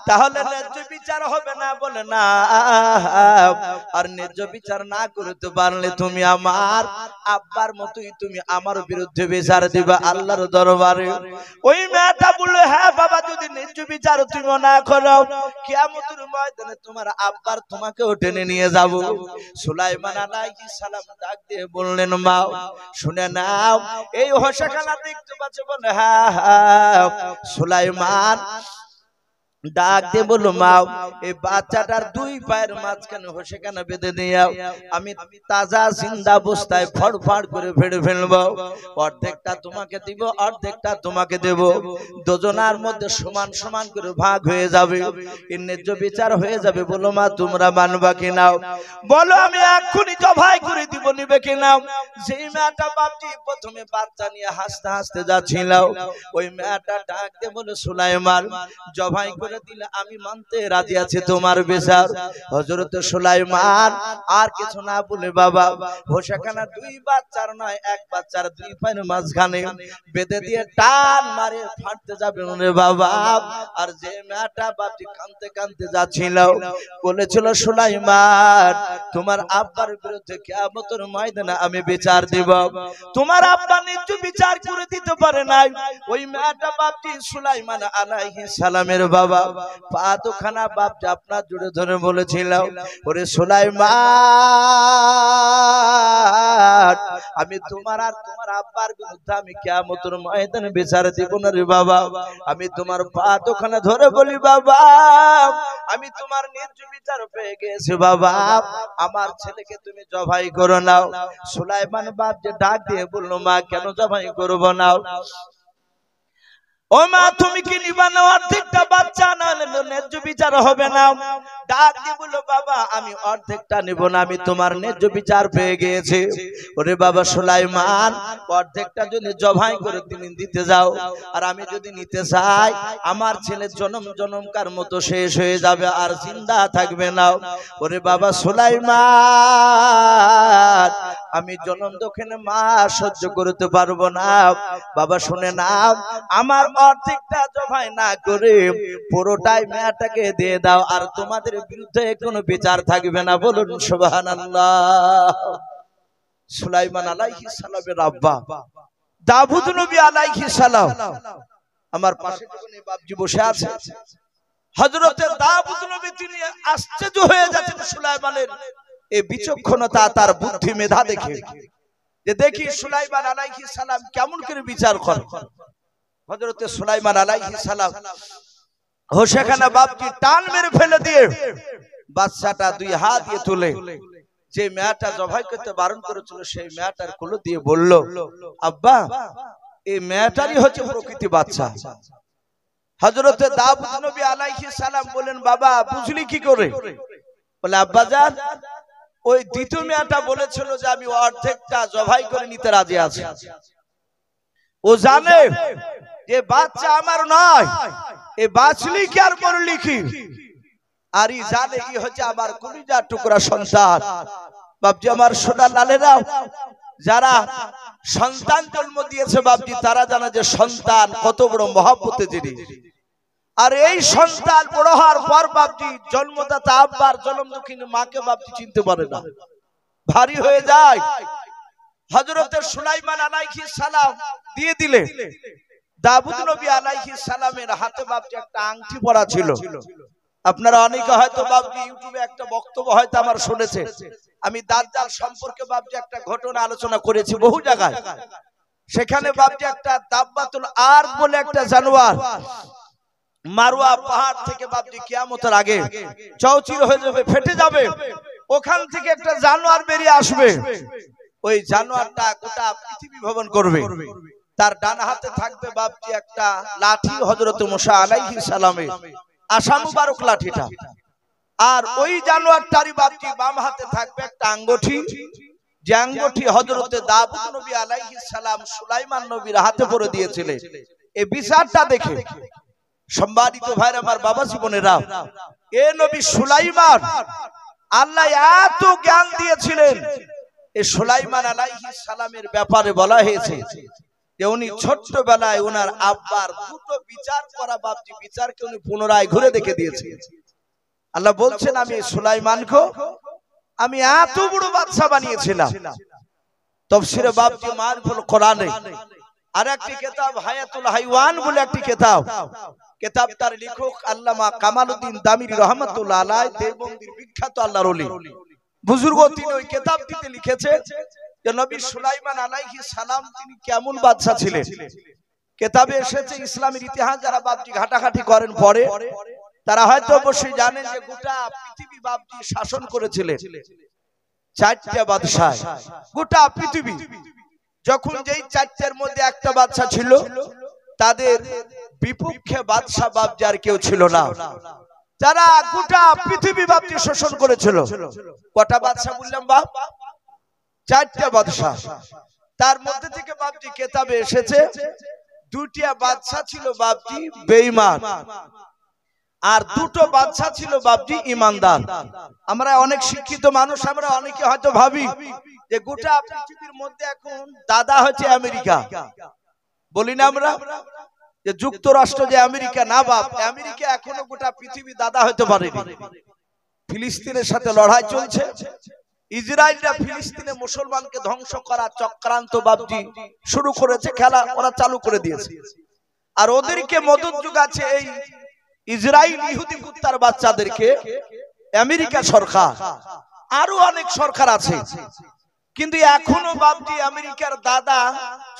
তাহলে ন্যায্য বিচার হবে না? বলে না, আর ন্যায্য বিচার না করতে পারলে তুমি আমার আব্বার মতোই তুমি আমার বিরুদ্ধে বিচার দিবা আল্লাহর দরবারে। ওই মেয়েটা বললো, হ্যাঁ বাবা যদি ন্যায্য বিচার তুমি না করো, কিয়ামতের ময়দানে তোমার আব্বার তোমাকেও টেনে নিয়ে যাব। সুলাইমান আলাইহিস সালাম ডাক দিয়ে বললেন, মা শুনে নাও, এই হোসাখানা দেখতে পাচ্ছ? বলে হ্যাঁ। সুলাইমান ডাক দিয়ে বলল, মা এই বাচ্চাটার দুই পায়ের মাঝখানে হোসেখানা বেঁধে দিও, আমি তাজা জিন্দা অবস্থায় ফড়ফড় করে ফেড়ে ফেলবো। অর্ধেকটা তোমাকে দিব, অর্ধেকটা তোমাকে দেব, দুজনার মধ্যে সমান সমান করে ভাগ হয়ে যাবে, এর ন্যায্য বিচার হয়ে যাবে। বলো মা তোমরা মানবা কিনা? বলো আমি এক্ষুনি জবাই করে দিব, নিবে কিনা? যেই মেয়েটা বাপজি প্রথমে বাচ্চা নিয়ে হাসতে হাসতে যাচ্ছিল, ওই মেয়েটা ডাক দিয়ে বলে, সুলাইমান জবাই করে দিলে আমি মানতে রাজি আছি তোমার বিচার। হযরত সুলাইমান আর কিছু না বলে বাবা হোসেখানা দুই বাচ্চার নয় এক বাচ্চার দুই পায়ের মাঝখানে বেঁধে দিয়ে টান মারে ফাটতে যাবে রে বাবা। আর যে মেয়েটা বাপজি কাঁদতে কাঁদতে যাচ্ছিল বলেছিল সুলাইমান তোমার আব্বার বিরুদ্ধে কিয়ামতের ময়দানে আমি বিচার দেব। তোমার আব্বা নিজে বিচার করে দিতে পারে নাই। ওই মেয়েটা বাপজি সুলাইমান আলাইহিস সালামের বাবা পা দুখানা বাপজি আপনার জুড়ে ধরে বলেছিল ওরে সুলাইমান আমি তোমার আর তোমার আব্বার বিরুদ্ধে আমি কিয়ামতের ময়দানে বিচার দেব না রে বাবা। আমি তোমার পা দুখানা ধরে বলি বাবা আমি তোমার ন্যায্য বিচার পেয়ে গেছি বাবা, আমার ছেলেকে তুমি জবাই করো নাও। সুলাইমান বাপ যে ডাক দিয়ে বলল মা কেন জবাই করব নাও? ও মা তুমি কি নিবা না অর্ধেকটা বাচ্চা না ন্যায্য বিচার হবে না? ডাক দিয়ে বলল বাবা আমি অর্ধেকটা নিব না, আমি তোমার ন্যায্য বিচার পেয়ে গিয়েছি। ওরে বাবা সুলাইমান অর্ধেকটা যদি জবাই করে তুমি দিতে যাও আর আমি যদি নিতে চাই আমার ছেলে জনম জনমকার মতো শেষ হয়ে যাবে আর জিন্দা থাকবে না। ওরে বাবা সুলাইমান আমি জনম দক্ষিণে মা সহ্য করতে পারবো না। বাবা শুনে নাও আমার অর্ধেকটা জবাই না করে পুরোটাই মেয়েটাকে দিয়ে দাও আর তোমাদের বিরুদ্ধে কোনো বিচার থাকবে না। বলুন সুবহানাল্লাহ। সুলাইমান আলাইহিস সালামের আব্বা দাউদ নবী আলাইহিস সালাম আমার পাশে যখন বাপজি বসে আছে হযরতে দাউদ নবী তিনি আশ্চর্য হয়ে যাচ্ছেন সুলাইমানের এই বিচক্ষণতা তার বুদ্ধি মেধা দেখে যে দেখি সুলাইমান আলাইহিস সালাম কেমন করে বিচার করে। হযরতে সুলাইমান আলাইহিস সালাম হোসেখানা বাপকে টান মেরে ফেলে দিয়ে বাচ্চাটা দুই হাত দিয়ে তুলে যে মেয়েটা জবাই করতে বারণ করেছিল সেই মেয়েটার কোলে দিয়ে বলল আব্বা এই মেয়েটারই হচ্ছে প্রকৃতি বাচ্চা। হযরতে দাউদ নবী আলাইহিস সালাম বলেন বাবা বুঝলি কি করে? বলে আব্বা জান ওই দ্বিতীয় মেয়েটা বলেছিল যে আমি অর্ধেকটা জবাই করে নিতে রাজি আছি। ও জানে যে বাচ্চা আমার নয়, এ বাঁচলি কি আর মরলি কি, আর ই জানে কি হচ্ছে আমার কলিজার টুকরা সন্তান। বাপজি আমার সোনা লালেরা যারা সন্তান জন্ম দিয়েছে বাপজি তারা জানে যে সন্তান কত বড় মহব্বতের জিনিস। আর এই সন্তান বড় হওয়ার পর বাপজি জন্মদাতা আব্বার জন্ম দুঃখিনী মাকে বাপজি চিনতে পারে না, ভারী হয়ে যায়। হযরতে সুলাইমান আলাইহিস সালাম দিয়ে দিলে দাউদ নবী আলাইহিস সালামের হাতে বাপজি একটা আংটি পরা ছিল। আপনারা অনেকে হয়তো বাপজি ইউটিউবে একটা বক্তব্য হয়তো আমার শুনেছে, আমি দাজ্জাল সম্পর্কে বাপজি একটা ঘটনা আলোচনা করেছি বহু জায়গায়। সেখানে বাপজি একটা দাব্বাতুল আরব বলে একটা জানোয়ার মারওয়া পাহাড় থেকে বাপজি কিয়ামতের আগে চৌচির হয়ে যাবে, ফেটে যাবে, ওখান থেকে একটা জানোয়ার বেরিয়ে আসবে। ওই জানোয়ারটা গোটা পৃথিবী ভ্রমণ করবে, তার ডান হাতে থাকবে বাপজি একটা লাঠি হযরত মুসা আলাইহিস সালামের আশা মুবারক লাঠিটা, আর ওই জানোয়ারটারই বাপজি বাম হাতে থাকবে একটা আঙ্গুঠি, যে আঙ্গুঠি হযরতে দাউদ নবী আলাইহিস সালাম সুলাইমান নবীর হাতে পরে দিয়েছিলেন। এই বিচারটা দেখে সম্মানিত ভাইরা আমার বাবা জীবনেরা এ নবী সুলাইমান আল্লাহ এত জ্ঞান দিয়েছিলেন। এই সুলাইমান আলাইহিস সালামের ব্যাপারে বলা হয়েছে যে উনি ছোট্টবেলায় ওনার আব্বার দুটো বিচার করা বাপজি বিচারকে উনি পুনরায় ঘুরে দেখে দিয়েছে। আল্লাহ বলছেন আমি সুলাইমানকে আমি এত বড় বাদশা বানিয়েছিলাম। তাফসীরে বাপজি মারফুল কোরআনে আর একটি কিতাব হায়াতুল হাইওয়ান বলে একটি কিতাব, কিতাবটার লেখক আল্লামা কামালউদ্দিন দামিরি রহমাতুল্লাহ আলাইহি দেওবন্দির বিখ্যাত আল্লাহর ওলি বুজুর্গ, তিনি ওই কিতাবটিতে লিখেছে যে নবী সুলাইমান আলাইহিস সালাম তিনি কেমন বাদশা ছিলেন। কিতাবে এসেছে ইসলামের ইতিহাস যারা বাপজি ঘাটাঘাটি করেন পড়ে তারা হয়তো অবশ্যই জানেন যে গোটা পৃথিবী বাপজি শাসন করেছিলেন চারটা বাদশা। গোটা পৃথিবী যখন যেই চারটার মধ্যে একটা বাদশা ছিল তাদের বিপক্ষে বাদশা বাপজি আর কেউ ছিল না, যারা গোটা পৃথিবী বাপজি শাসন করেছিল। কটা বাদশা বললাম বাপ? চারটা বাদশা। তার মধ্যে থেকে বাপজি কিতাবে এসেছে দুটিয়া বাদশা ছিল বাপজি বেঈমান, আর দুটো বাদশা ছিল বাপজি ইমানদার। আমরা অনেক শিক্ষিত মানুষ, আমরা অনেকে হয়তো ভাবি যে গোটা পৃথিবীর মধ্যে এখন দাদা হচ্ছে আমেরিকা, বলি না আমরা যে যুক্তরাষ্ট্র যে আমেরিকা, না বাপ, আমেরিকা এখনো গোটা পৃথিবী দাদা হতে পারেনি। ফিলিস্তিনের সাথে লড়াই চলছে, ইসরায়েলরা ফিলিস্তিনে মুসলমানকে ধ্বংস করা চক্রান্ত বাপজি শুরু করেছে, খেলা ওরা চালু করে দিয়েছে। আর ওদেরকে মদত যোগাচ্ছে এই ইসরায়েল ইহুদি কুত্তার বাচ্চাদেরকে আমেরিকা সরকার, আরো অনেক সরকার আছে। কিন্তু এখনো বাপজি আমেরিকার দাদা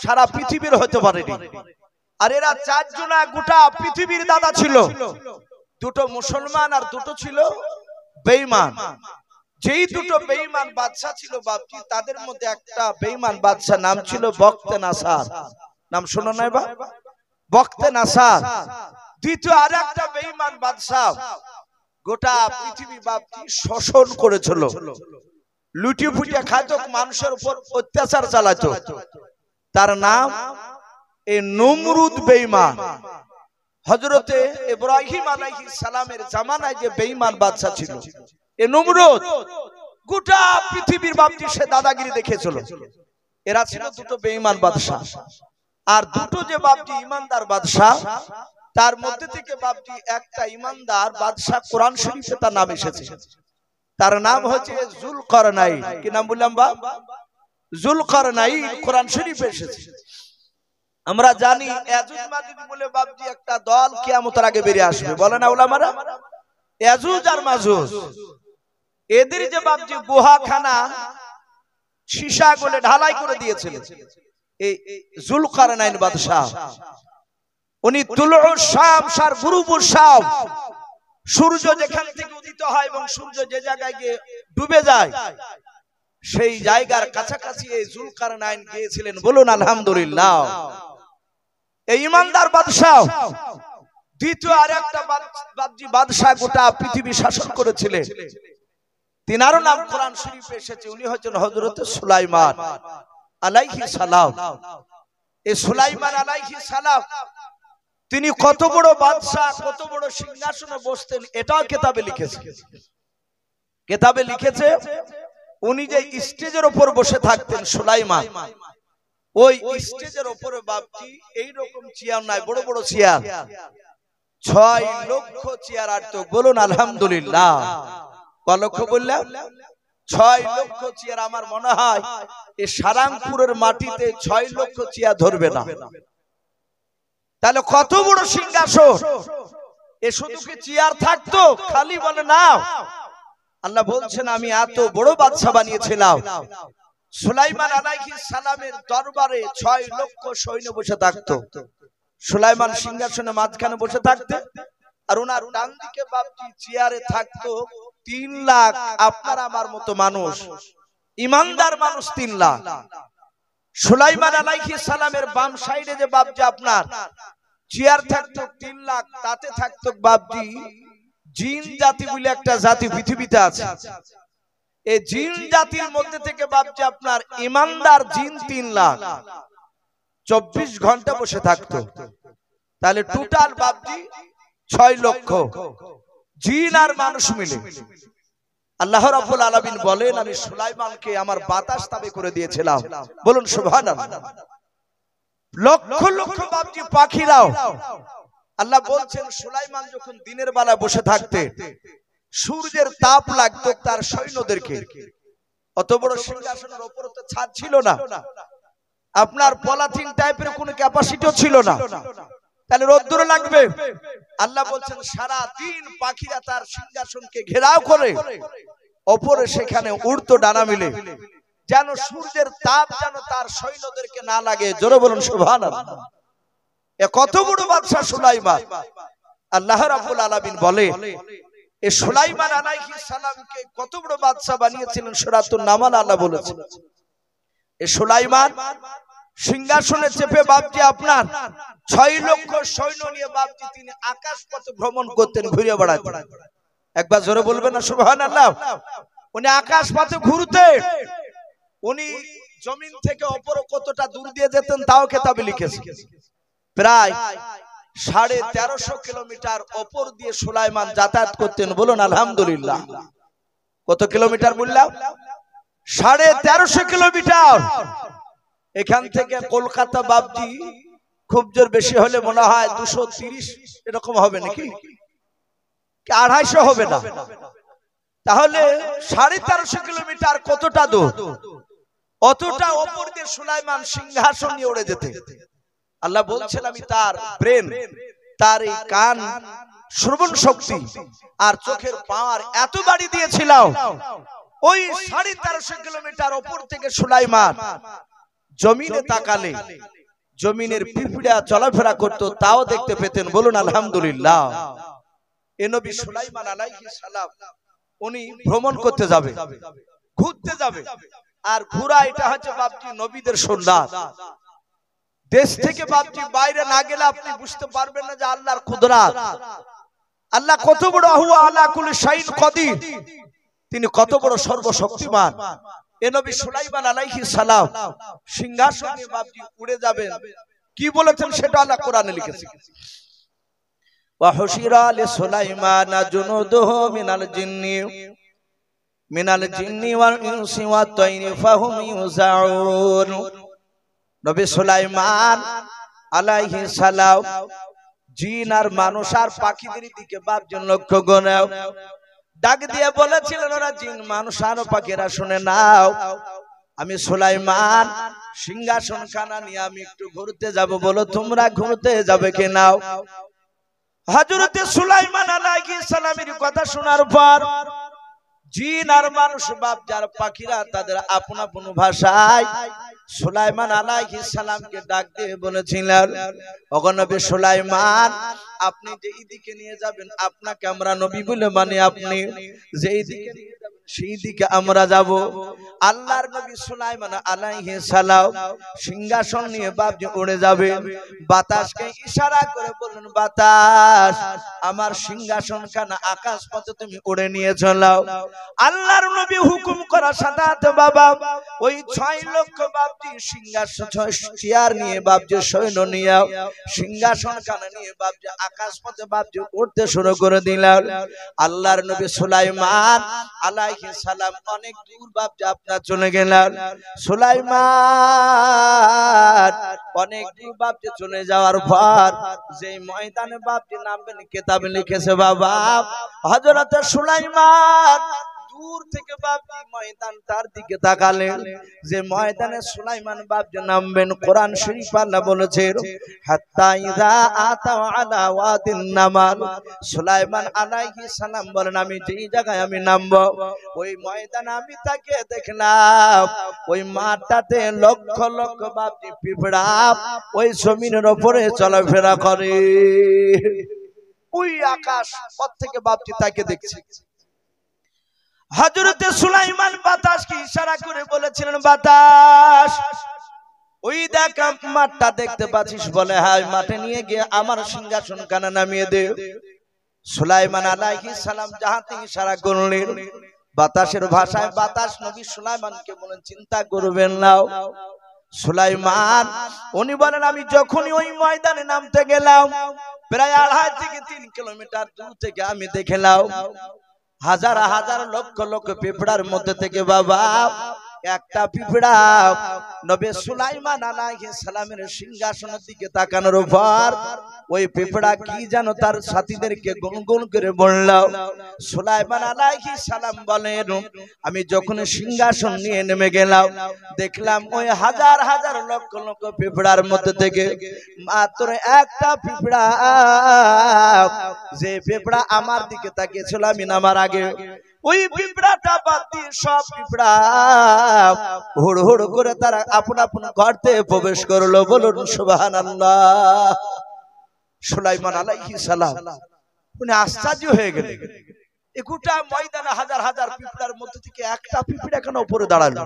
সারা পৃথিবীর হতে পারেনি। আর এরা চারজনা গোটা পৃথিবীর দাদা ছিল, দুটো মুসলমান আর দুটো ছিল বেঈমান। যেই দুটো বেঈমান বাদশা ছিল বাপজি, তাদের মধ্যে একটা বেঈমান বাদশা নাম ছিল বখতে নাসার। নাম শোনো নাই বা? বখতে নাসার। দ্বিতীয় আর একটা বেঈমান বাদশা গোটা পৃথিবী বাপজি শোষণ করেছিল, লুটি ফুটিয়ে খাইতো, মানুষের উপর অত্যাচার চালাতো। তার নাম এই নমরুদ বেঈমান। হযরতে ইব্রাহিম আলাইহিস সালামের জামানায় যে বেঈমান বাদশা ছিল এই নমরুদ, গোটা পৃথিবীর বাপজি সে দাদাগিরি দেখেছিল। এরা ছিল দুটো বেঈমান বাদশা। আর দুটো যে বাপজি ইমানদার বাদশা, তার মধ্যে থেকে বাপজি একটা ইমানদার বাদশা কোরআন শরীফে তার নাম এসেছে, তার নাম হচ্ছে যুলকারনাইন। কি নাম বললাম বাপ? যুলকারনাইন কোরআন শরীফে এসেছে। আমরা জানি ইয়াজুজ মাজুজ বলে বাপজি একটা দল কিয়ামতের আগে বেরিয়ে আসবে, বলে না উলামারা? ইয়াজুজ আর মাজুজ, এদের যে বাপজি গুহাখানা সীসা গলে ঢালাই করে দিয়েছিলেন এই যুলকারনাইন বাদশা। উনি তুলুস শাম সার গুরুবুস শাম, সূর্য যেখান থেকে উদিত হয় এবং সূর্য যে জায়গায় গিয়ে ডুবে যায় সেই জায়গার কাছাকাছি এই যুলকারনাইন গিয়েছিলেন। বলুন আলহামদুলিল্লাহ। এই ইমানদার বাদশা দ্বিতীয় আর একটা বাদজি বাদশা গোটা পৃথিবী শাসন করেছিলেন, তিনারও নাম কোরআন শরীফে এসেছে। উনি হচ্ছেন হযরতে সুলাইমান আলাইহিস সালাম। এই সুলাইমান আলাইহিস সালাম তিনি কত বড় বাদশা, কত বড় সিংহাসনে বসতেন এটাও কিতাবে লিখেছে। কিতাবে লিখেছে উনি যে স্টেজের উপর বসে থাকতেন সুলাইমান, ওই স্টেজের উপরে বাপজি এইরকম চেয়ার নাই, বড় বড় চেয়ার, 6 লক্ষ চেয়ার আটতো। বলুন আলহামদুলিল্লাহ। কত লক্ষ বললাম? 6 লক্ষ চেয়ার। আমার মনে হয় এই সারাংপুরের মাটিতে 6 লক্ষ চেয়ার ধরবে না। তাহলে কত বড় সিংহাসন! এ শুধু কি চেয়ার থাকতো খালি? বলে না, আল্লাহ বলছেন আমি এত বড় বাদশা বানিয়েছিলাম। সুলাইমান আলাইহিস সালামের দরবারে 6 লক্ষ সৈন্য বসে থাকতো। সুলাইমান সিংহাসনে মাঝখানে বসে থাকতে, আর ওনার ডান দিকে বাপজি চেয়ারে থাকতো 3 লাখ আপনার আমার মতো মানুষ, ইমানদার মানুষ 3 লাখ। সুলাইমান আলাইহিস সালামের বাম সাইডে যে বাপজি আপনার চেয়ার থাকতো 3 লাখ, তাতে থাকতো বাপজি জিন জাতি বলে একটা জাতি পৃথিবীতে আছে। এই জিন জাতির মধ্যে থেকে বাপজি আপনার ইমানদার জিন 3 লাখ 24 ঘন্টা বসে থাকতো। তাহলে টোটাল বাপজি 6 লক্ষ জিন আর মানুষ মিলে। আল্লাহ রাব্বুল আলামিন বলেন আমি সুলাইমানকে আমার বাতাস তাবে করে দিয়েছিলাম। বলুন সুবহানাল্লাহ। লক্ষ লক্ষ বাপজি পাখিরাও, আল্লাহ বলছেন সুলাইমান যখন দিনের বেলা বসে থাকতে সূর্যের তাপ লাগতো তার সৈন্যদেরকে। অত বড় সিংহাসনের উপর তো ছাদ ছিল না, আপনার পলিথিন টাইপের কোনো ক্যাপাসিটিও ছিল না, তাহলে রোদ্দুর লাগবে। আল্লাহ বলছেন সারা দিন পাখিরা তার সিংহাসনকে ঘেরাও করে উপরে সেখানে উড়তো ডানা মিলে, যেন সূর্যের তাপ যেন তার সৈন্যদেরকে না লাগে। জোরে বলুন সুবহানাল্লাহ। এ কত বড় বাদশা সুলাইমান! আল্লাহ রাব্বুল আলামিন বলে এই সুলাইমান আলাইহিস সালামকে কত বড় বাদশা বানিয়েছিলেন সূরাতুন নামাল আল্লাহ বলেছেন। এই সুলাইমান সিংহাসনে চেপে বাপজি আপনার 6 লক্ষ সৈন্য নিয়ে বাপজি তিনি আকাশ পথে ভ্রমণ করতেন, ঘুরে বেড়াতেন। একবার জোরে বলবেন না সুবহানাল্লাহ। উনি আকাশ পথে ঘুরতেন, উনি জমিন থেকে উপরে কতটা দূর দিয়ে যেতেন তাও কিতাবে লিখেছে। প্রায় 1350 কিলোমিটার ওপর দিয়ে সুলাইমান যাতায়াত করতেন। বলুন আলহামদুলিল্লাহ। কত কিলোমিটার বললাম? 1350 কিলোমিটার। এখান থেকে কলকাতা বাবজি খুব জোর বেশি হলে মনে হয় 230 এরকম হবে নাকি, 250 হবে না। তাহলে 1350 কিলোমিটার কতটা দূর? অতটা ওপর দিয়ে সুলাইমান সিংহাসন নিয়ে উড়ে যেতে। আল্লাহ বলছেন আমি তার ব্রেন, তার এই কান, শ্রবণ শক্তি আর চোখের পাওয়ার এত বাড়ি দিয়েছিলাম, ওই 1350 কিলোমিটার ওপর থেকে সুলাইমান জমিনে তাকালে জমিনের পিঁপড়া চলাফেরা করতো, তাও দেখতে পেতেন। বলুন আলহামদুলিল্লাহ। এ নবী সুলাইমান আলাইহিস সালাম উনি ভ্রমণ করতে যাবে, ঘুরতে যাবে। আর ঘোরা এটা হচ্ছে বাপজি নবীদের সুন্নাত। দেশ থেকে বাপজি বাইরে না গেলে আপনি বুঝতে পারবেন না যে আল্লাহর কুদরত, আল্লাহ কত বড়, হুয়া আলা কুল্লি শাইইন কাদির, তিনি কত বড় সর্বশক্তিমান। এ নবী সুলাইমান আলাইহিস সালাম সিংহাসন নিয়ে বাপজি উড়ে যাবেন। কি বলেছেন সেটা আল্লাহ কোরআনে লিখেছেন। ওয়া হুশিরা লিসুলাইমান জুনুদুহু মিনাল জিন্নি ওয়াল ইনসি ওয়াত তায়রি ফাহুম ইউজাউন। নবী সুলাইমান আলাইহিস সালাম জিন আর মানুষ আর পাখিদের দিকে বাপজন লক্ষ্য করে ডাক দিয়ে বলেছিলেন, ওরা জিন মানুষ আর পাখিরা শুনে নাও, আমি সুলাইমান সিংহাসন খানা নিয়ে আমি একটু ঘুরতে যাব, বলো তোমরা ঘুরতে যাবে কি নাও? হযরতে সুলাইমান আলাইহিস সালামের কথা শোনার পর জিন আর মানুষ বাপ যার পাখিরা তাদের আপন আপন ভাষায় সুলাইমান আলাইহিস সালামকে ডাক দিয়ে বলেছিলেন, ওগো নবী সুলাইমান, আপনি যেই দিকে নিয়ে যাবেন আপনাকে আমরা নবী বলে মানে, আপনি যেই দিকে নিয়ে যাবেন সেই দিকে আমরা যাব। আল্লাহর নবী সুলাইমান আলাইহিস সালাম সিংহাসন নিয়ে বাপজি উড়ে যাবে। বাতাসকে ইশারা করে বললেন, বাতাস আমার সিংহাসন খানা আকাশ পথে তুমি উড়ে নিয়ে চলো। আল্লাহর নবী হুকুম করার সাথে সাথে বাবা ওই 6 লক্ষ বাপজি সিংহাসন 6 চেয়ার নিয়ে বাপজি সৈন্য নিয়ে সিংহাসন খানা নিয়ে বাপজি আকাশ পথে বাপজি উড়তে শুরু করে দিলেন। আল্লাহর নবী সুলাইমান আলাইহিস সালাম অনেক দূর বাপজি আপনার চলে গেলেন। সুলাইমান অনেক দূর বাপজি চলে যাওয়ার পর যেই ময়দানে বাপজি নামবেন কিতাবে লিখেছে বাবা হযরত সুলাইমান দূর থেকে বাপজি ময়দান তার দিকে তাকালেন। যে ময়দানে সুলাইমান বাপজি নামবেন কোরআন শরীফ আল্লাহ বলেছে, হাত্তা ইযা আতাও আলা ওয়াদিন নামাল, সুলাইমান আলাইহিস সালাম বলেন আমি যেই জায়গায় আমি নামবো ওই ময়দানে আমি তাকে দেখলাম ওই মাঠটাতে লক্ষ লক্ষ বাপজি পিঁপড়া ওই জমিনের উপরে চলাফেরা করে। ওই আকাশ পথ থেকে বাপজি তাকে দেখছে। হযরতে সুলাইমান বাতাসকে ইশারা করে বলেছিলেন, বাতাস ওই দেখ মাঠটা দেখতে পাচ্ছিস? বলে হ্যাঁ, মাঠে নিয়ে গিয়ে আমার সিংহাসন খানা নামিয়ে দে। সুলাইমান আলাইহিস সালাম যাহাতে ইশারা করলেন বাতাসের ভাষায়, বাতাস নবী সুলাইমানকে বলেন চিন্তা করবেন না। সুলাইমান উনি বলেন আমি যখনই ওই ময়দানে নামতে গেলাম প্রায় 2.5 থেকে 3 কিলোমিটার দূর থেকে আমি দেখলাম হাজার হাজার লক্ষ লক্ষ পিঁপড়ার মধ্যে থেকে বাবা একটা পিঁপড়া নবী সুলাইমান আলাইহিস সালামের সিংহাসনের দিকে তাকানোর পর ওই পিঁপড়া কি জানো তার সাথীদেরকে গুনগুন করে বলল। সুলাইমান আলাইহিস সালাম বলেন আমি যখন সিংহাসন নিয়ে নেমে গেলাম দেখলাম ওই হাজার হাজার লক্ষ লক্ষ পিঁপড়ার মধ্যে থেকে মাত্র একটা পিঁপড়া, যে পিঁপড়া আমার দিকে তাকিয়েছিল আমি নামার আগে, ওই পিঁপড়াটা বাদ দিয়ে সব পিঁপড়া হুড় হুড় করে তারা আপন আপন গর্তে প্রবেশ করলো। বলুন সুবহানাল্লাহ। সুলাইমান আলাইহিস সালাম উনি আশ্চর্য হয়ে গেলেন, এই গোটা ময়দানে হাজার হাজার পিঁপড়ার মধ্যে থেকে একটা পিঁপড়া কেন উপরে দাঁড়ালো,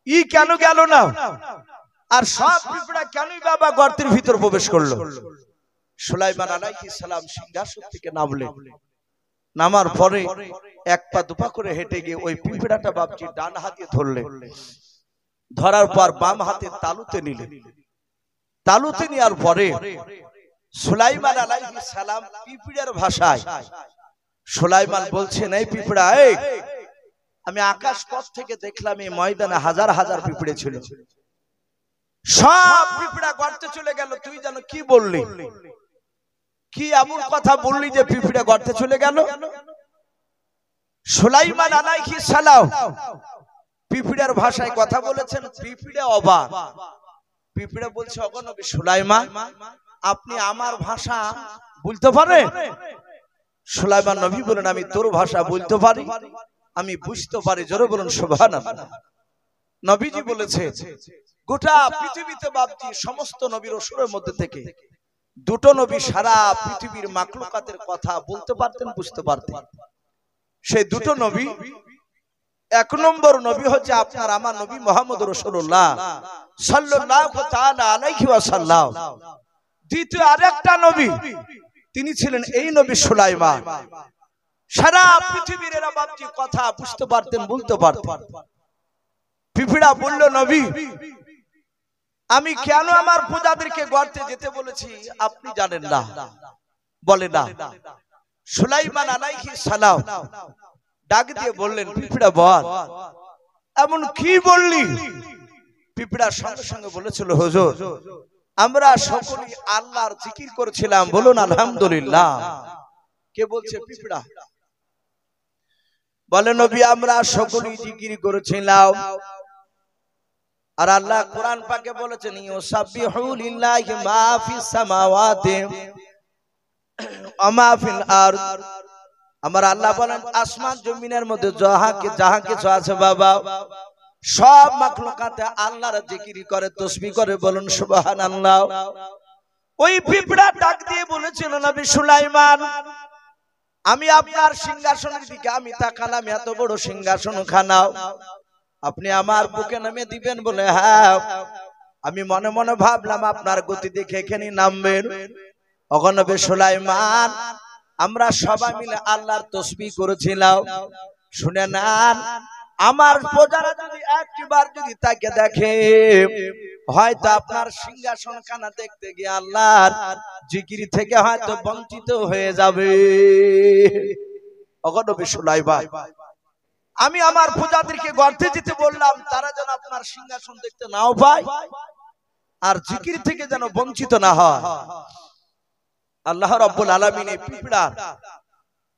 ই কেন গেল না, আর সব পিঁপড়া কেনই বাবা গর্তের ভিতর প্রবেশ করলো? সুলাইমান আলাইহিস সালাম সিংহাসন থেকে নামলেন। নামার পরে এক পা দুপা করে হেঁটে গিয়ে ওই পিঁপড়াটা বাপজি ডান হাতে ধরলেন। ধরার পর বাম হাতে তালুতে নিলেন। তালুতে নেওয়ার পরে সুলাইমান আলাইহিস সালাম পিঁপড়ের ভাষায় সুলাইমান বলছেন, এই পিঁপড়া, এই আমি আকাশ পথ থেকে দেখলাম এই ময়দানে হাজার হাজার পিঁপড়ে ছিল, সব পিঁপড়া গর্তে চলে গেল, তুই যেন কি বললি, কি এমন কথা বললি যে পিঁপড়া গর্তে চলে গেল? সুলাইমান আলাইহিস সালাম পিঁপড়ের ভাষায় কথা বলেছেন। পিঁপড়ে অবাক। পিঁপড়ে বলছে, ওগো নবী সুলাইমান, আপনি আমার ভাষা বলতে পারেন? সুলাইমান নবী বলেন, আমি তোর ভাষা বলতে পারি, আমি বুঝতে পারি। জোরে বলুন সুবহানাল্লাহ। নবীজি বলেছে, গোটা পৃথিবীতে বাপজি সমস্ত নবীর রাসূলের মধ্যে থেকে দুটো নবী সারা পৃথিবীর মাখলুকাতের কথা বলতে পারতেন, বুঝতে পারতেন। সেই দুটো নবী, এক নম্বর নবী হচ্ছে আপনার আমার নবী মুহাম্মদ রাসূলুল্লাহ সাল্লাল্লাহু তাআলা আলাইহি ওয়াসাল্লাম। দ্বিতীয় আরেকটা নবী, তিনি ছিলেন এই নবী সুলাইমান। সারা পৃথিবীর এরা বাপজি কথা বুঝতে পারতেন, বলতে পারতেন। পিঁপড়া বলল, নবী, আমি কেন আমার প্রজাদেরকে গর্তে যেতে বলেছি আপনি জানেন না? বলে না। সুলাইমান আলাইহিস সালাম ডাক দিয়ে বললেন, পিঁপড়া বল, এমন কি বললি? পিঁপড়া সঙ্গে সঙ্গে বলেছিল, হুজুর, আমরা সকলেই আল্লাহর জিকির করেছিলাম, বলুন আলহামদুলিল্লাহ। কে বলছে? পিঁপড়া বলে, নবী, আমরা সকলেই জিকির করেছিলাম। আর আল্লাহ কোরআন পাকে বলেছেন, ইউসাব্বিহু লিল্লাহি মা ফিস সামাওয়াতি ওয়া মা ফিল আরদ। আমার আল্লাহ বলেন, আসমান জমিনের মধ্যে যাহা কিছু আছে বাবা, সব মাখলুকাতে আল্লাহর জিকির করে, তাসবিহ করে, বলুন সুবহানাল্লাহ। ওই পিঁপড়া ডাক দিয়ে বলেছিল, নবী সুলাইমান, আমি আপনার সিংহাসনের দিকে আমি তাকালাম, এত বড় সিংহাসন খানাও আপনি আমার বুকে নামে দিবেন বলে, হ্যাঁ, আমি মনে মনে ভাবলাম আপনার গতি দেখে এখানে নামবেন। ওগো নবী সুলাইমান, আমরা সবাই মিলে আল্লাহর তাসবিহ করেছিলাম। শুনে নেন, আমার প্রজারা যদি একবার যদি তাকে দেখে, হয়তো আপনার সিংহাসন খানা দেখতে গিয়ে আল্লাহর জিকির থেকে হয়তো বঞ্চিত হয়ে যাবে। ওগো নবী সুলাইমান, আমি আমার প্রজাদেরকে গর্তে যেতে বললাম, তারা যেন আপনার সিংহাসন দেখতে নাও পায়, আর জিকির থেকে যেন বঞ্চিত না হয়। আল্লাহ রাব্বুল আলামিন এই পিঁপড়ার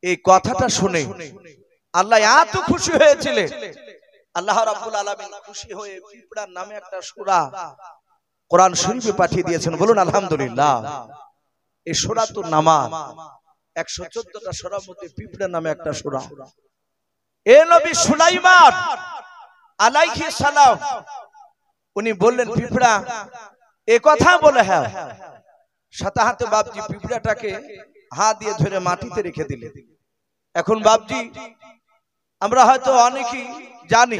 এই কথাটা শুনে আল্লাহ এত খুশি হয়েছিলেন। আল্লাহ রাব্বুল আলামিন খুশি হয়ে পিঁপড়ার নামে একটা সূরা কোরআন শরীফে পাঠিয়ে দিয়েছেন, বলুন আলহামদুলিল্লাহ। এই সূরাতুন নামাল 114টা সূরার মধ্যে পিঁপড়ার নামে একটা সূরা। এ নবী সুলাইমান আলাইহিস সালাম উনি বললেন, পিঁপড়া এ কথা বলে, হ্যাঁ, সাথে হাতে বাপজি পিঁপড়াটাকে হাত দিয়ে ধরে মাটিতে রেখে দিলেন। এখন বাপজি আমরা হয়তো অনেকেই জানি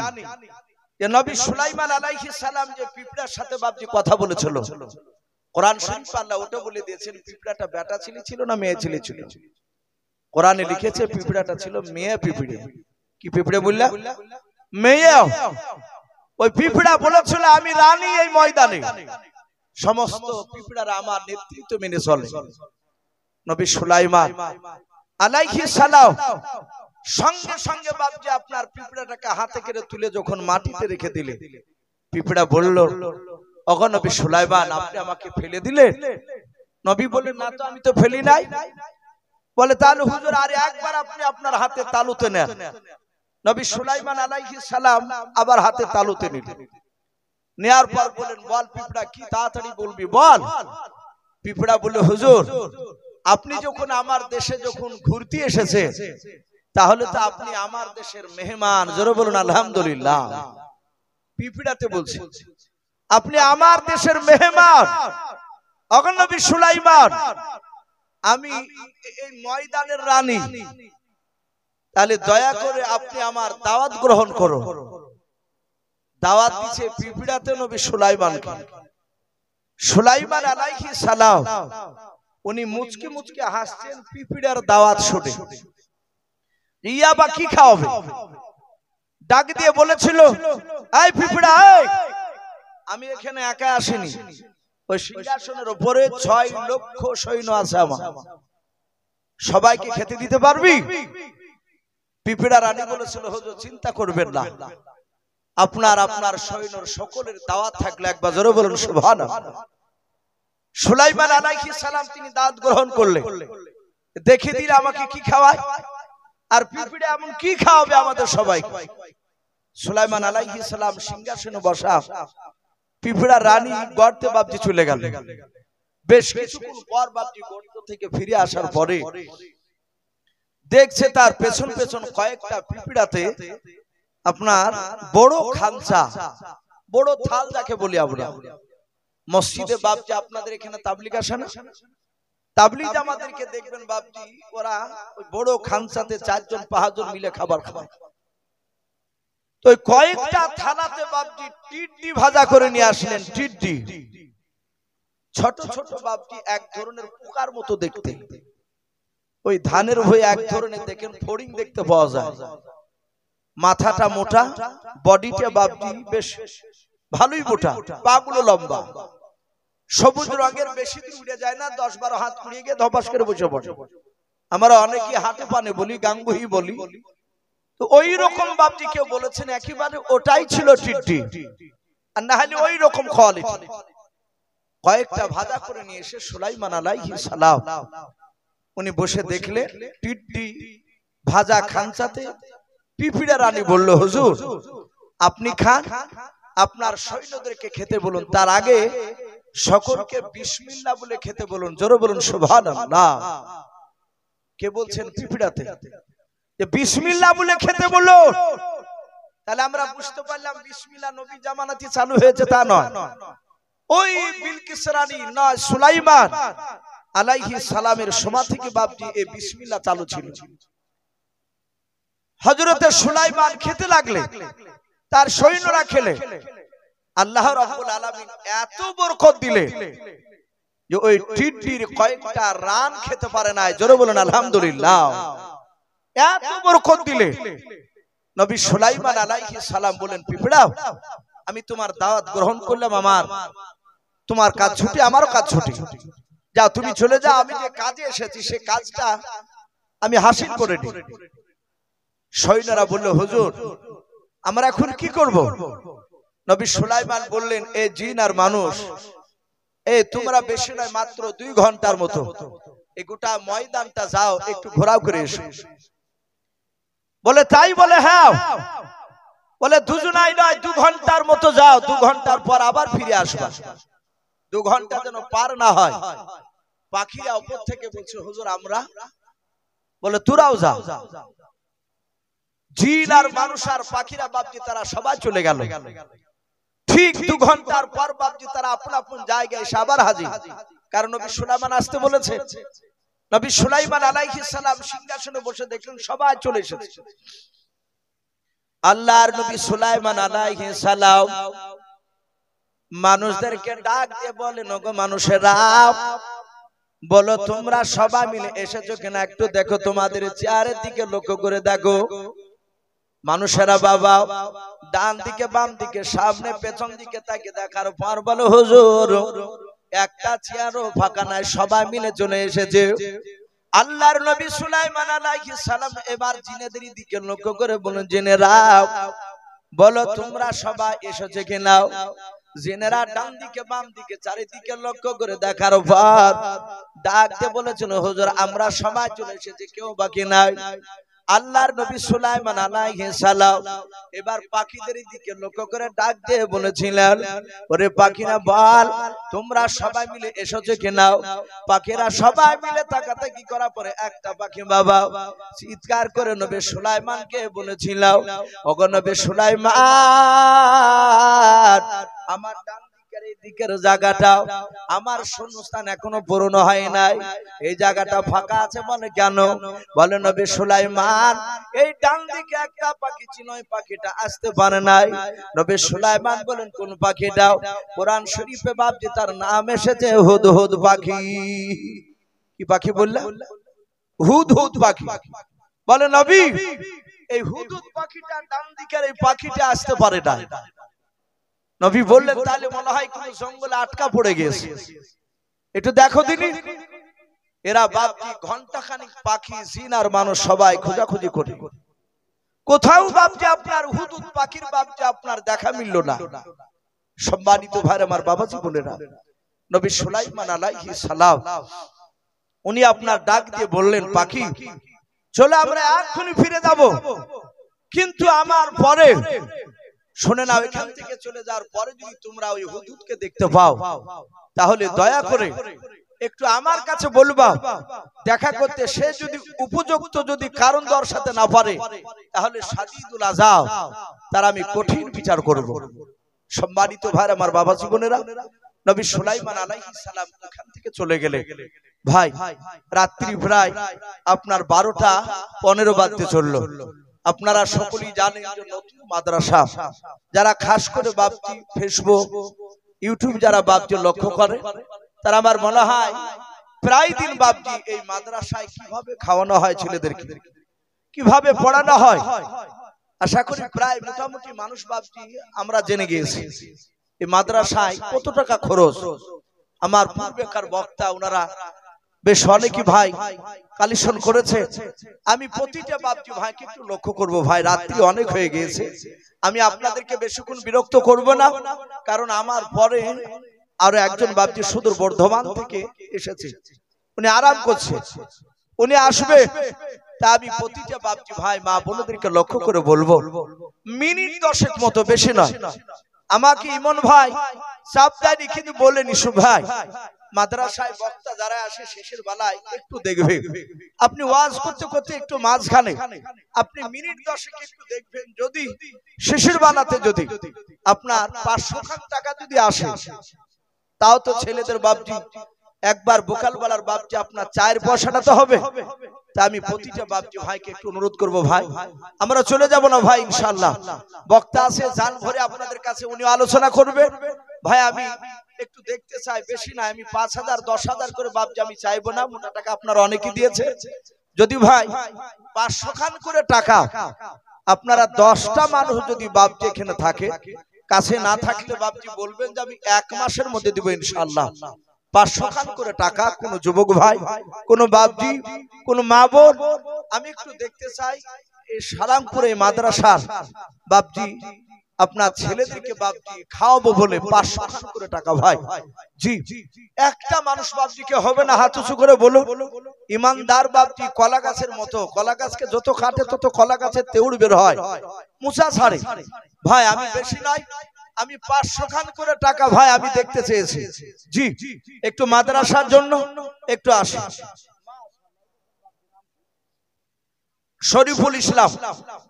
যে নবী সুলাইমান আলাইহিস সালাম যে পিঁপড়ার সাথে বাপজি কথা বলেছিল, কোরআন শরীফ আল্লাহ ওটা বলে দিয়েছেন, পিঁপড়াটা বেটা ছেলে ছিল না মেয়ে ছেলে ছিল? কোরআনে লিখেছে পিঁপড়াটা ছিল মেয়ে পিঁপড়ে। কি পিঁপড়ে বললা? মেয়ে। ওই পিঁপড়া বলেছিল, আমি রানী এই ময়দানে, সমস্ত পিঁপড়ারা আমার নেতৃত্ব মেনে চলে। নবী সুলাইমান আলাইহিস সালাম সঙ্গে সঙ্গে বাপজি আপনার পিঁপড়াটাকে হাতে করে তুলে যখন মাটিতে রেখে দিলে, পিঁপড়া বলল, ওগো নবী সুলাইমান, আপনি আমাকে ফেলে দিলেন? নবী বললেন, না তো, আমি তো ফেলি নাই। বলে, তাহলে হুজুর আর একবার আপনি আপনার হাতে তালুতে নেন। নবী সুলাইমান আলাইহিস সালাম আবার হাতে তালুতে নিলেন। নেয়ার পর বলেন, বল পিঁপড়া, কি তাড়াতাড়ি বলবি বল। পিঁপড়া বলে, হুজুর, আপনি যখন আমার দেশে যখন ঘুরতে এসেছে, তাহলে তো আপনি আমার দেশের মেহমান। জোরে বলুন আলহামদুলিল্লাহ। পিঁপড়াতে বলছে, আপনি আমার দেশের মেহমান। ওগো নবী সুলাইমান, আমি এই ময়দানের রানী, তাহলে দয়া করে আপনি আমার দাওয়াত গ্রহণ করুন। দাওয়াত দিচ্ছে পিঁপড়াতে নবী সুলাইমানকে। সুলাইমান আলাইহিস সালাম উনি মুচকি মুচকি হাসছেন পিঁপড়ার দাওয়াত শুনে। ইয়া বা কি খাওয়াবে? ডাক দিয়ে বলেছিল, এই পিঁপড়া, আমি এখানে একা আসিনি, ওই সিংহাসনের উপরে 6 লক্ষ সৈন্য আছে আমার, সবাইকে খেতে দিতে পারবি? পিঁপড়া রানী বলেছিল, হুজুর চিন্তা করবেন না, আপনার আপনার সৈন্যর সকলের দাওয়াত থাকলে একবার জোরে বলুন সুবহানাল্লাহ। সুলাইমান আলাইহিস সালাম তিনি দাওয়াত গ্রহণ করলেন, দেখে দিলে আমাকে কি খাওয়ায়, আর পিঁপড়া এমন কি খাওয়াবে আমাদের সবাইকে। সুলাইমান আলাইহিস সালাম সিংহাসনে বসা, পিঁপড়া রানী গর্তে বাপজি চলে গেল। বেশ কিছুক্ষণ পর বাপজি গর্ত থেকে ফিরে আসার পরে দেখছে তার পেছন পেছন কয়েকটা পিঁপড়াতে আপনার বড় খাঞ্চা, বড় থাল যাকে বলি আমরা মসজিদে বাপজি, আপনাদের এখানে তাবলীগ আসে না? তাবলীগ আমাদেরকে দেখবেন বাপজি, ওরা ওই বড় খাঞ্চাতে 4 জন 5 জন মিলে খাবার খায়। তো কয়েকটা থালাতে বাপজি টিড্ডি ভাজা করে নিয়ে আসলেন। টিড্ডি ছোট ছোট বাপজি, এক ধরনের পোকার মতো দেখতে, ওই ধানের হয়ে এক ধরনের দেখেন ফড়িং দেখতে পাওয়া যায়, মাথাটা মোটা, বডিটা বাপজি বেশ ভালোই মোটা, পাগুলো লম্বা, সবুজ রঙের, বেশি দিন উড়ে যায় না, 10-12 হাত কুড়িয়ে গিয়ে ধপাস করে বসে পড়ে। আমরা অনেকেই হাতে পানে বলি, গাঙ্গুহি বলি। তো ওই রকম বাপজি কেউ বলেছেন একেবারে ওটাই ছিল টিড্ডি, আর না হলে ওই রকম কোয়ালিটি। কয়েকটা ভাজা করে নিয়ে এসে সুলাইমান আলাইহিস সালাম উনি বসে দেখলেন টিড্ডি ভাজা খাঞ্চাতে। পিঁপড়া রানী বলল, হুজুর আপনি খান, আপনার সৈন্যদেরকে খেতে বলুন, তার আগে সকলকে বিসমিল্লাহ বলে খেতে বলুন। জোরে বলুন সুবহানাল্লাহ। কে বলছেন? পিঁপড়াতে, যে বিসমিল্লাহ বলে খেতে বললো। তাহলে আমরা বুঝতে পারলাম বিসমিল্লাহ নবী জামানাতে চালু হয়েছে তা নয়, ওই বিলকিস রানী নয়, সুলাইমান আলাইহিস সালামের সময় থেকে বাপজি এই বিসমিল্লাহ চালু ছিল। হযরতে সুলাইমান খেতে লাগলে, তার সৈন্যরা খেলে, আল্লাহ রাব্বুল আলামিন এত বরকত দিলে যে ওই টিড্ডির কয়েকটা রান খেতে পারে না। জোরে বলুন আলহামদুলিল্লাহ। এত বরকত দিলে নবী সুলাইমান আলাইহিস সালাম বলেন, পিঁপড়া আমি তোমার দাওয়াত গ্রহণ করলাম, আমার তোমার কাজ ছুটি, আমারও কাজ ছুটি, যাও তুমি চলে যাও, আমি যে কাজে এসেছি সে কাজটা আমি হাসিল করে নিই। সৈন্যরা বলল, হুজুর আমরা এখন কি করব? নবী সুলাইমান বললেন, এ জিন আর মানুষ, তোমরা বেশি নয় মাত্র 2 ঘন্টার মতো এই গোটা ময়দানটা যাও একটু ঘোরাও করে এসো। বলে তাই? বলে হ্যাঁ। বলে দুজনাই নয়, 2 ঘন্টার মতো যাও, 2 ঘন্টার পর আবার ফিরে আসবা। 2 ঘন্টা যেন পার না হয়। পাখিরা উপর থেকে বলছে, হুজুর আমরা। বলে তোরাও যাও। জিন আর মানুষ আর পাখিরা বাপজি তারা সবাই চলে গেল। ঠিক 2 ঘন্টার পর বাপজি তারা আপন আপন জায়গায় এসে আবার হাজির, কারণ নবী সুলাইমান আসতে বলেছে। নবী সুলাইমান আলাইহিস সালাম সিংহাসনে বসে দেখলেন সবাই চলে এসেছে। আল্লাহর নবী সুলাইমান আলাইহিস সালাম মানুষদেরকে ডাক দিয়ে বলেন, ওগো মানুষেরা, বলো তোমরা সবাই মিলে এসেছো কিনা একটু দেখো, তোমাদের চেহারার দিকে লক্ষ্য করে দেখো। মানুষেরা বাবা ডান দিকে বাম দিকে সামনে পেছন দিকে তাকে দেখার পর বলো, হুজুর একটা চেয়ারও ফাঁকা নাই, সবাই মিলে চলে এসেছে। আল্লাহর নবী সুলাইমান আলাইহিস সালাম এবার জিনেদের দিকে লক্ষ্য করে বলেন, জিনেরা বলো তোমরা সবাই এসেছো কিনা। জিনেরা ডান দিকে বাম দিকে চারিদিকে লক্ষ্য করে দেখার পর ডাকতে বলেছিল, হুজুর আমরা সবাই চলে এসেছি, কেউ বাকি নাই। আল্লাহর নবী সুলাইমান আলাইহিস সালাম এবার পাখিদের দিকে লক্ষ্য করে ডাক দিয়ে বলেছিলেন, ওরে পাখিরা বল তোমরা সবাই মিলে এসেছো কিনা। পাখিরা সবাই মিলে তাকাতাকি করার পরে একটা পাখি বাবা চিৎকার করে নবী সুলাইমানকে বলেছিল, ওগো নবী সুলাইমান, আমার ডান দিকের এই দিকের জায়গাটা আমার শূন্যস্থান এখনো পূরণ হয় নাই, এই জায়গাটা ফাঁকা আছে বলে কেন? বলে নবী সুলাইমান এই ডান দিকে একটা পাখি ছিল, ওই পাখিটা আসতে পারে নাই। নবী সুলাইমান বলেন, কোন পাখিটা? কোরআন শরীফে বাপজি তার নাম এসেছে হুদহুদ পাখি। কি পাখি বললে? হুদহুদ পাখি। বলে নবী এই হুদহুদ পাখিটা ডান দিকের এই পাখিটা আসতে পারে না। নবী বললেন তাহলে মনে হয় কোন জঙ্গলে আটকা পড়ে গেছে, একটু দেখো দিনি। এরা বাপজি ঘন্টাখানিক পাখি জিন আর মানুষ সবাই খোঁজাখুঁজি করে, কোথাও বাপজি আপনার হুদুদ পাখির বাপজি আপনার দেখা মিলল না। সম্মানিত ভাই আমার বাবাজি বোনেরা, নবী সুলাইমান আলাইহিস সালাম উনি আপনার ডাক দিয়ে বললেন পাখি চলে আমরা এক্ষুনি ফিরে যাব, কিন্তু আমার পরে শুনে নাও, এখান থেকে চলে যাওয়ার পরে যদি তোমরা ওই হুদুদকে দেখতে পাও তাহলে দয়া করে একটু আমার কাছে বলবা দেখা করতে। সে যদি উপযুক্ত যদি কারণ দর্শাতে না পারে তাহলে শাদীদুল আযাব তার আমি কঠিন বিচার করব। সম্মানিত ভাই আমার বাবা জীবনেরা, নবী সুলাইমান আলাইহিস সালাম ওখান থেকে চলে গেলে ভাই রাত্রি প্রায় আপনার 12টা 15 বাজতে চললো। আপনারা সকলেই জানেন যে নতুন মাদ্রাসা যারা খাস করে বাপজি ফেসবুক ইউটিউব যারা বাপজি লক্ষ্য করে তারা আমার মনে হয় প্রায় দিন বাপজি এই মাদ্রাসায় কিভাবে খাওয়ানো হয় ছেলেদেরকে, কিভাবে পড়ানো হয়, আশা করি প্রায় মোটামুটি মানুষ বাপজি আমরা জেনে গিয়েছি এই মাদ্রাসায় কত টাকা খরচ। আমার পূর্বেকার বক্তা ওনারা বেশ অনেকই ভাই কালেকশন করেছে। আমি প্রতিটা বাপজি ভাইকে একটু লক্ষ্য করব। ভাই রাত্রি অনেক হয়ে গিয়েছে, আমি আপনাদেরকে বেশিক্ষণ বিরক্ত করব না, কারণ আমার পরে আরো একজন বাপজি সুদূর বর্ধমান থেকে এসেছে, উনি আরাম করছে, উনি আসবে। তা আমি প্রতিটা বাপজি ভাই মা বোনদেরকে লক্ষ্য করে বলবো মিনিট 10 মতো, বেশি নয়। আমাকে ইমন ভাই চাপ দেয়নি কিন্তু বলেনি সু ভাই মাদ্রাসায় বক্তা যারা আসে শেষের বেলায় একটু দেখবে, আপনি ওয়াজ করতে করতে একটু মাঝখানে আপনি মিনিট 10 একটু দেখবেন, যদি শেষের বেলাতে যদি আপনার 500 টাকা যদি আসে তাও তো ছেলেদের বাপজি একবার বোকাল বেলার বাপজি আপনার 4 পয়সাটা তো হবে। তা আমি প্রতিটা বাপজি ভাইকে একটু অনুরোধ করব ভাই আমরা চলে যাব না ভাই, ইনশাআল্লাহ বক্তা আছে জান ভরে আপনাদের কাছে উনি আলোচনা করবে। ভাই আমি একটু দেখতে চাই, বেশি না, আমি 5000 10,000 করে বাপজি আমি চাইবো না, মোটা টাকা আপনারা অনেকেই দিয়েছে, যদি ভাই 500 খান করে টাকা আপনারা 10টা মানুষ যদি বাপজি এখানে থাকে, কাছে না থাকলে বাপজি বলবেন যে আমি 1 মাসের মধ্যে দিব ইনশাআল্লাহ। 500 খান করে টাকা কোন যুবক ভাই, কোন বাপজি, কোন মা বোন, আমি একটু দেখতে চাই এই সালামপুরে মাদ্রাসার বাপজি আপনার ছেলেদেরকে বাপজি খাওয়াবো বলে 500 খান করে টাকা। ভাই জি একটা মানুষ বাপজিকে হবে না, হাত উঁচু করে বলো। ইমানদার বাপজি কলা গাছের মতো, কলা গাছকে যত কাটে তত কলা গাছের তেউড় বের হয়, মুচা ছাড়ে। ভাই আমি বেশি নাই, আমি 500 খান করে টাকা ভাই আমি দেখতে চেয়েছি। জি একটু মাদ্রাসার জন্য একটু আসি। শরীফুল ইসলাম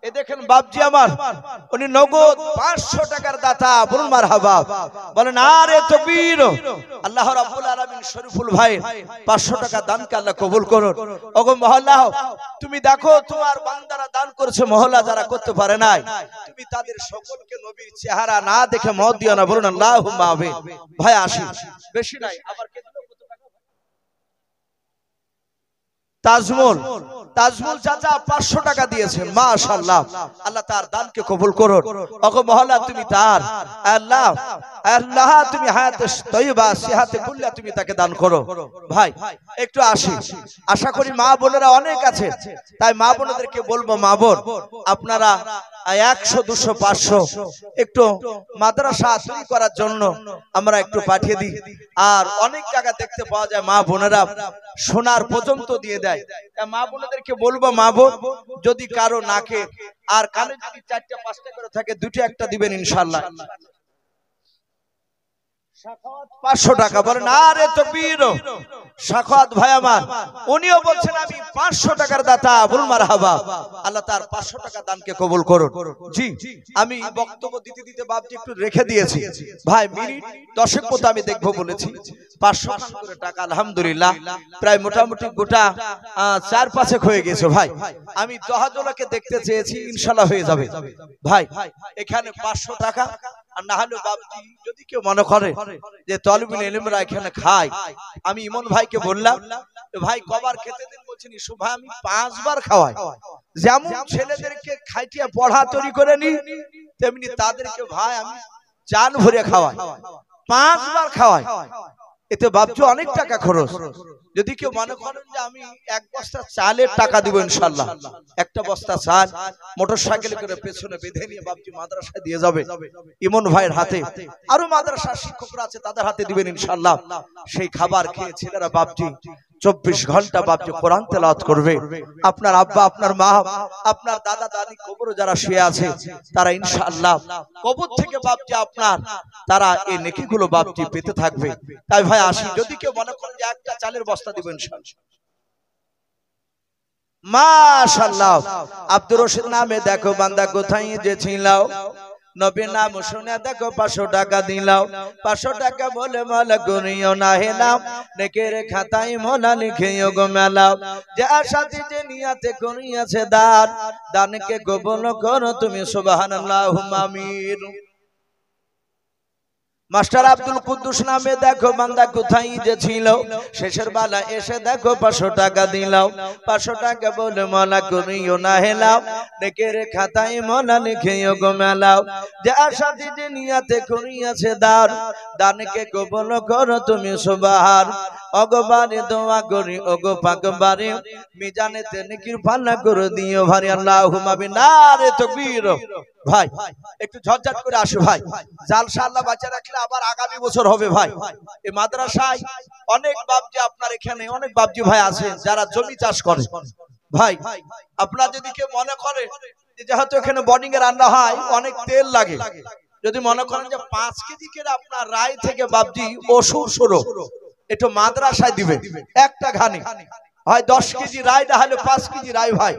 এ দেখেন বাপজি আমার, উনি নগদ 500 টাকার দাতা, বলুন মারহাবা, বলেন আরে তাকবীর। আল্লাহ রাব্বুল আলামিন শরীফুল ভাই 500 টাকা দানকে আল্লাহ কবুল করুন। ওগো মহল্লা তুমি দেখো তোমার বান্দারা দান করেছে, মহল্লা যারা করতে পারে নাই তুমি তাদের সকলকে নবীর চেহারা না দেখে মত দিও না, বলুন আল্লাহুম্মা আমিন। ভাই আসি, বেশি নাই, আবার কে দিল কত টাকা? তাজমুল চাচা 500 টাকা দিয়েছেন, মাশাআল্লাহ, আল্লাহ তার দানকে কবুল করুন। ওগো মহল্লা তুমি তার আল্লাহ আল্লাহ তুমি হায়াতে তয়্যিবা সিহাতে কুল্লা তুমি তাকে দান করো। ভাই একটু আসি, আশা করি মা বোনেরা অনেক আছে, তাই মা বোনদেরকে বলবো মা বোন আপনারা 100 200 500 একটু মাদ্রাসা তৈরি করার জন্য আমরা একটু পাঠিয়ে দিই। আর অনেক জায়গা দেখতে পাওয়া যায় মা বোনেরা সোনার পর্যন্ত দিয়ে দেয়, মা বোনদেরকে বলবো মা বোন যদি কারো নাকে আর কানে যদি 4টা 5টা করে থাকে 2টা 1টা দিবেন ইনশাআল্লাহ। 500 টাকা বলেন আরে তাকবীর। সাখাওয়াত ভাই আমার উনিও বলছেন আমি 500 টাকার দাতা, বলুন মারহাবা, আল্লাহ তার 500 টাকা দানকে কবুল করুন। জি আমি বক্তব্য দিতে দিতে বাপজি একটু রেখে দিয়েছি ভাই, মিনিট 10 মতো আমি দেখবো বলেছি। 500 করে টাকা আলহামদুলিল্লাহ প্রায় মোটামুটি গোটা 4-5 হয়ে গেছে। ভাই আমি দহাজলাকে দেখতে চেয়েছি, ইনশাআল্লাহ হয়ে যাবে। ভাই এখানে 500 টাকা, আর না হলে বাপজি যদি কেউ মনে করে যে তালিবুল ইলমরা এখানে খায়, আমি ইমন ভাইকে বললাম ভাই কবার খেতে দিন, বলছেন ইসু ভাই আমি 5 বার খাওয়াই। যেমন ছেলেদেরকে খাইটিয়া পড়া তৈরি করে নি, তেমনি তাদেরকে ভাই আমি চান ভরে খাওয়ায়, 5 বার খাওয়ায়, এতে বাপজি অনেক টাকা খরচ। যদি কেউ মনে করেন যে আমি 1 বস্তা চালের টাকা দিব ইনশাআল্লাহ, একটা বস্তা চাল মোটরসাইকেল করে পেছনে বেঁধে নিয়ে বাপজি মাদ্রাসায় দিয়ে যাবে, ইমন ভাইয়ের হাতে, আরো মাদ্রাসার শিক্ষকরা আছে তাদের হাতে দিবেন ইনশাআল্লাহ। সেই খাবার খেয়ে ছেলেরা বাপজি 24 ঘন্টা বাপজি কোরআন তেলাওয়াত করবে। আপনার আব্বা, আপনার মা, আপনার দাদা দাদি কবরে যারা শুয়ে আছে তারা ইনশাআল্লাহ কবর থেকে বাপজি আপনার তারা এই নেকিগুলো বাপজি পেতে থাকবে। তাই ভাই আসি, যদি কেউ মনে করেন যে একটা চালের বস্তা দিবেন ইনশাআল্লাহ। মাশাআল্লাহ। আব্দুর রশিদ নামে দেখো বান্দা কোথায় যে ছিলাও, নবীর নাম শুনে দেখো 500 টাকা দিলাও, 500 টাকা বলে মালা করিও না হেলাও, নেকের খাতায় মোলা লিখিও গো মেলাও, যে আশাতে যে নিয়াতে করিয়াছে দান, দানকে কবুল করো তুমি সুবহানাল্লাহুম্মা আমিন। মাস্টার আব্দুল কুদ্দুস নামে দেখো বান্দা কোথায় যে ছিল, শেষের বেলা এসে দেখো 500 টাকা দিলাও, 500 টাকা বলে মালা করিও না হেলাও, নেকের খাতায় মোলা লিখিও গো মেলাও, যে আশাতে যে নিয়াতে করিয়াছে দান, দানকে কবুল করো তুমি সুবহান। অগবারে দোয়া করি ওগো পাকবারে, মিজানেতে নেকির পাল্লা করে দিও ভারী, আল্লাহুম্মা আমিন। নারে তাকবীর। ভাই একটু ঝটঝট করে আসো ভাই, জালসা আল্লাহ বাঁচিয়ে রাখলে আবার আগামী বছর হবে ভাই। এই মাদ্রাসায় অনেক বাপজি, আপনার এখানে অনেক বাপজি ভাই আছেন যারা জমি চাষ করে। ভাই আপনারা যদি কেউ মনে করে যেহেতু এখানে বোর্ডিং এ রান্না হয় অনেক তেল লাগে, যদি মনে করেন যে 5 কেজি করে আপনার রায় থেকে বাপজি ওষুধ শুরু একটু মাদ্রাসায় দিবে, একটা ঘানি হয় 10 কেজি রায়, না হলে 5 কেজি রায়। ভাই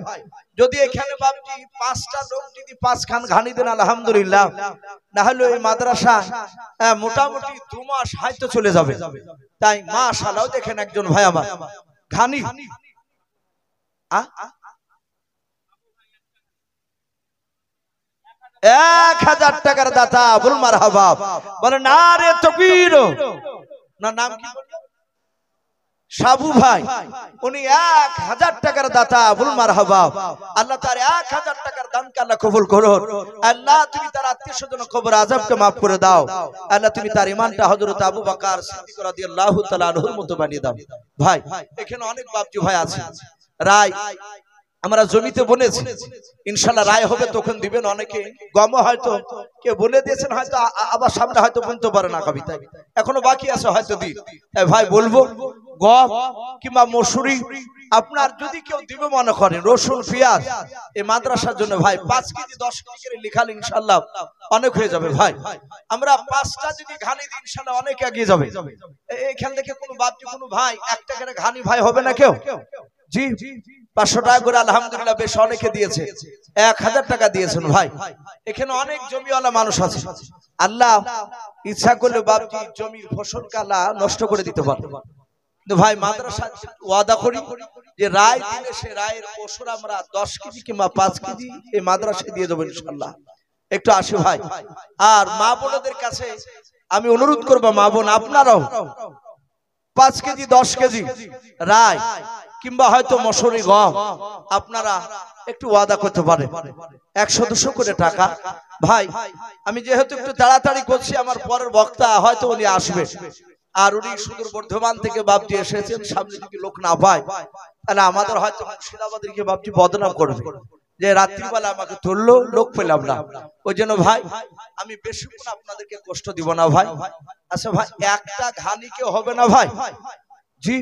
যদি এখানে বাপজি 5টা লোক যদি 5 খান ঘানি দেন আলহামদুলিল্লাহ, না হলে এই মাদ্রাসা মোটামুটি 2 মাস হয়তো চলে যাবে। তাই মাশাআল্লাহ দেখেন একজন ভাই আমার ঘানি 1000 টাকার দাতা, বল মারহাবা, বলে নারে তাকবীর। না নাম কি বললেন? সাবু ভাই, উনি 1000 টাকার দাতা, বল মারহাবা। আল্লাহ তার 1000 টাকার দানকে আল্লাহ কবুল করুন। আল্লাহ তুমি তার আত্মীয়স্বজন কবর আযাবকে maaf করে দাও। আল্লাহ তুমি তার ঈমানটা হযরত আবু বকর সিদ্দিক রাদিয়াল্লাহু তাআলা আনহুর মতো বানিয়ে দাও। ভাই এখানে অনেক বাপজি ভাই আছে, রায় আমরা জমিতে বনেছি, ইনশাআল্লাহ রায় হবে তখন দিবেন। অনেকে গম হয়তো কেউ বলে দিয়েছেন, হয়তো আবার সামনে হয়তো বুনতে পারে না কবিতায়, এখনো বাকি আছে হয়তো দিন। তাই ভাই বলবো গম কিংবা মসুরি আপনার যদি কেউ দিবে মনে করেন, রসুন পেঁয়াজ এই মাদ্রাসার জন্য ভাই 5 কেজি 10 কেজি করে লিখালে ইনশাআল্লাহ অনেক হয়ে যাবে। ভাই আমরা 5টা যদি ঘানি দিই ইনশাআল্লাহ অনেক এগিয়ে যাবে। এইখান থেকে কোনো বাপজি কোনো ভাই 1 টাকার ঘানি ভাই হবে না কেউ? জি 500 টাকা করে আলহামদুলিল্লাহ বেশ অনেকে দিয়েছে, 1000 টাকা দিয়েছেন। ভাই এখানে অনেক জমিওয়ালা মানুষ আছে, আল্লাহ ইচ্ছা করলে বাপজি জমির ফসল কালা নষ্ট করে দিতে পারে। কিন্তু ভাই মাদ্রাসা ওয়াদা করি যে রায় দিলে সে রায়ের ওষুধ আমরা 10 কেজি কিংবা 5 কেজি এই মাদ্রাসায় দিয়ে দেবো ইনশাআল্লাহ। একটু আসি ভাই, আর মা বোনদের কাছে আমি অনুরোধ করব, মা বোন আপনারাও 5 কেজি 10 কেজি রায় কিংবা হয়তো মসুরি গম আপনারা একটু ওয়াদা করতে পারেন, 100-200 করে টাকা। ভাই আমি যেহেতু একটু তাড়াতাড়ি করছি, আমার পরের বক্তা হয়তো উনি আসবে, আর উনি সুদূর বর্ধমান থেকে বাপজি এসেছেন, সামনে যদি লোক না পায় তাহলে আমাদের হয়তো মুর্শিদাবাদকে বাপজি বদনাম করবে যে রাত্রিবেলা আমাকে তুললো, লোক পেলাম না। ওই জন্য ভাই আমি বেশিক্ষণ আপনাদেরকে কষ্ট দিব না ভাই। আচ্ছা ভাই একটা ঘানি কেউ হবে না ভাই? জি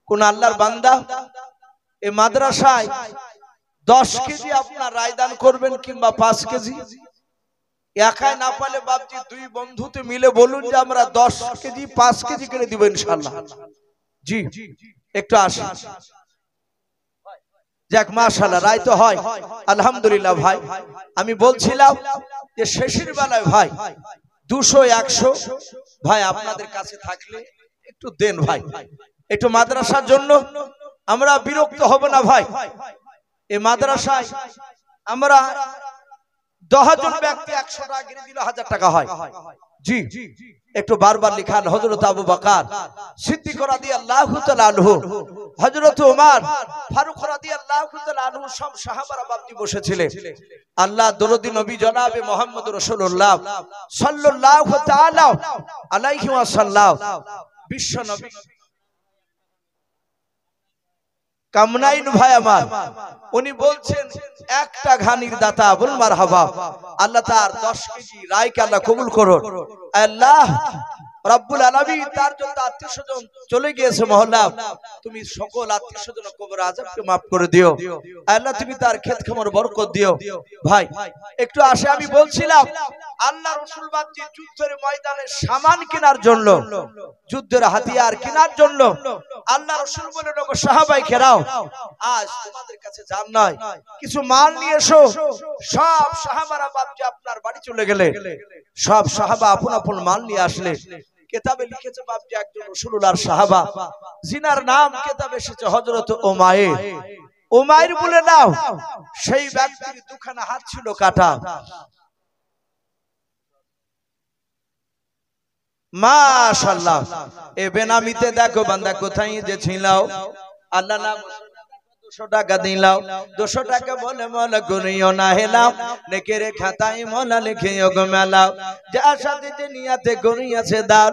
কোন আল্লাহর বান্দা এই মাদ্রাসায় 10 কেজি আপনার রায়দান করবেন কিংবা 5 কেজি, একাই না পালে বাপজি 2 বন্ধুতে মিলে বলুন যে আমরা 10 কেজি 5 কেজি করে দিব ইনশাআল্লাহ। জি একটু আসি যাক, মাশাআল্লাহ রায় তো হয় আলহামদুলিল্লাহ। ভাই আমি বলছিলাম যে শেষের বেলায় ভাই 200-100 ভাই আপনাদের কাছে থাকলে একটু দেন ভাই, একটু মাদ্রাসার জন্য আমরা বিরক্ত হব না ভাই। এই মাদ্রাসায় আমরা 10 জন ব্যক্তি 100 টাকা করে দিলে 1000 টাকা হয়, জি একটু বারবার লিখান হযরত আবু বকর সিদ্দিক রাদিয়াল্লাহু তাআলা আনহু, হযরত ওমর ফারুক রাদিয়াল্লাহু তাআলা আনহু সব সাহাবারা বাপজি বসেছিলেন। আল্লাহ দরদি নবী জনাবে মুহাম্মদ রাসূলুল্লাহ সাল্লাল্লাহু তাআলা আলাইহি ওয়াসাল্লাম বিশ্ব নবী কামনাইন ভাই আমার, উনি বলছেন একটা ঘানির দাতা বল মারহাবা। আল্লাহ তার 10 কেজি রায়কে আল্লাহ কবুল করুন। আল্লাহ রব্বুল আলামিন তার যত আত্মীয়স্বজন চলে গিয়েছে মহল্লা, তুমি সকল আত্মীয়স্বজন কবর আযাবকে maaf করে দিও। আল্লাহ তুমি তার ক্ষেত খামার বরকত দিও। ভাই একটু আসে, আমি বলছিলাম আল্লাহ রাসূল বাপজি যুদ্ধের ময়দানে সামান কেনার জন্য, যুদ্ধের হাতিয়ার কেনার জন্য আল্লাহ রাসূল বলেন ওগো সাহাবায়ে কেরাম, আজ তোমাদের কাছে জান নাই, কিছু মাল নিয়ে এসো। সব সাহাবারা বাপজি আপনার বাড়ি চলে গেলে, সব সাহাবা আপন আপন মাল নিয়ে আসলে। কিতাবে লিখেছে বাপজি একজন রাসূলুল্লাহর সাহাবা, জিনার নাম কিতাবে এসেছে হযরত উমাইর। উমাইর বলে নাও, সেই ব্যক্তির দুখানা হাত ছিল কাটা। মাশাআল্লাহ, এ বেনামিতে দেখো বান্দা কোথায় যে ছিলাও, আল্লাহ নাম 200 টাকা দিলাও, 200 টাকা বলে মলা করিও না হেলাও, নেকের খাতায় মলা লিখিও গো মেলাও, যা সাথে যে নিয়াতে করিয়াছে দান,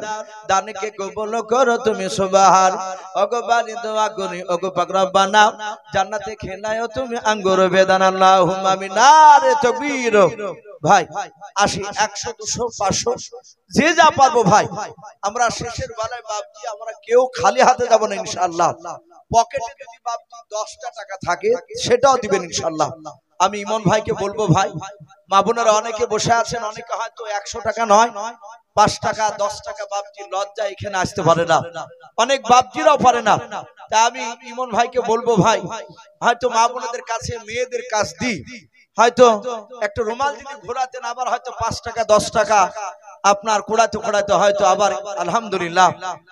দানকে কবুল করো তুমি সুবহান। ওগো বাড়ি দোয়া করি ওগো পাক রব্বানা, জান্নাতে খেলায়ও তুমি আঙ্গুর বেদান। আল্লাহুম্মা আমিন। নারে তাকবীর। ভাই আসি 100 200 500 যে যা পারবো ভাই, আমরা শেষের বেলায় বাপজি আমরা কেউ খালি হাতে যাব না ইনশাআল্লাহ। পকেটে যদি বাপজি 10টা টাকা থাকে সেটাও দিবেন ইনশাআল্লাহ। আমি ইমন ভাইকে বলবো, ভাই মা বোনেরা অনেকে বসে আছেন, অনেকে হয়তো 100 টাকা নয় 5 টাকা 10 টাকা বাপজি লজ্জা এখানে আসতে পারে না, অনেক বাপজিরাও পারে না। তাই আমি ইমন ভাইকে বলবো, ভাই হয়তো মা বোনেদের কাছে মেয়েদের কাছ দিই, হয়তো একটা রুমাল যদি ঘোরাতেন, আবার হয়তো 5 টাকা 10 টাকা আপনার কোড়াতে কোড়াতে হয়তো আবার আলহামদুলিল্লাহ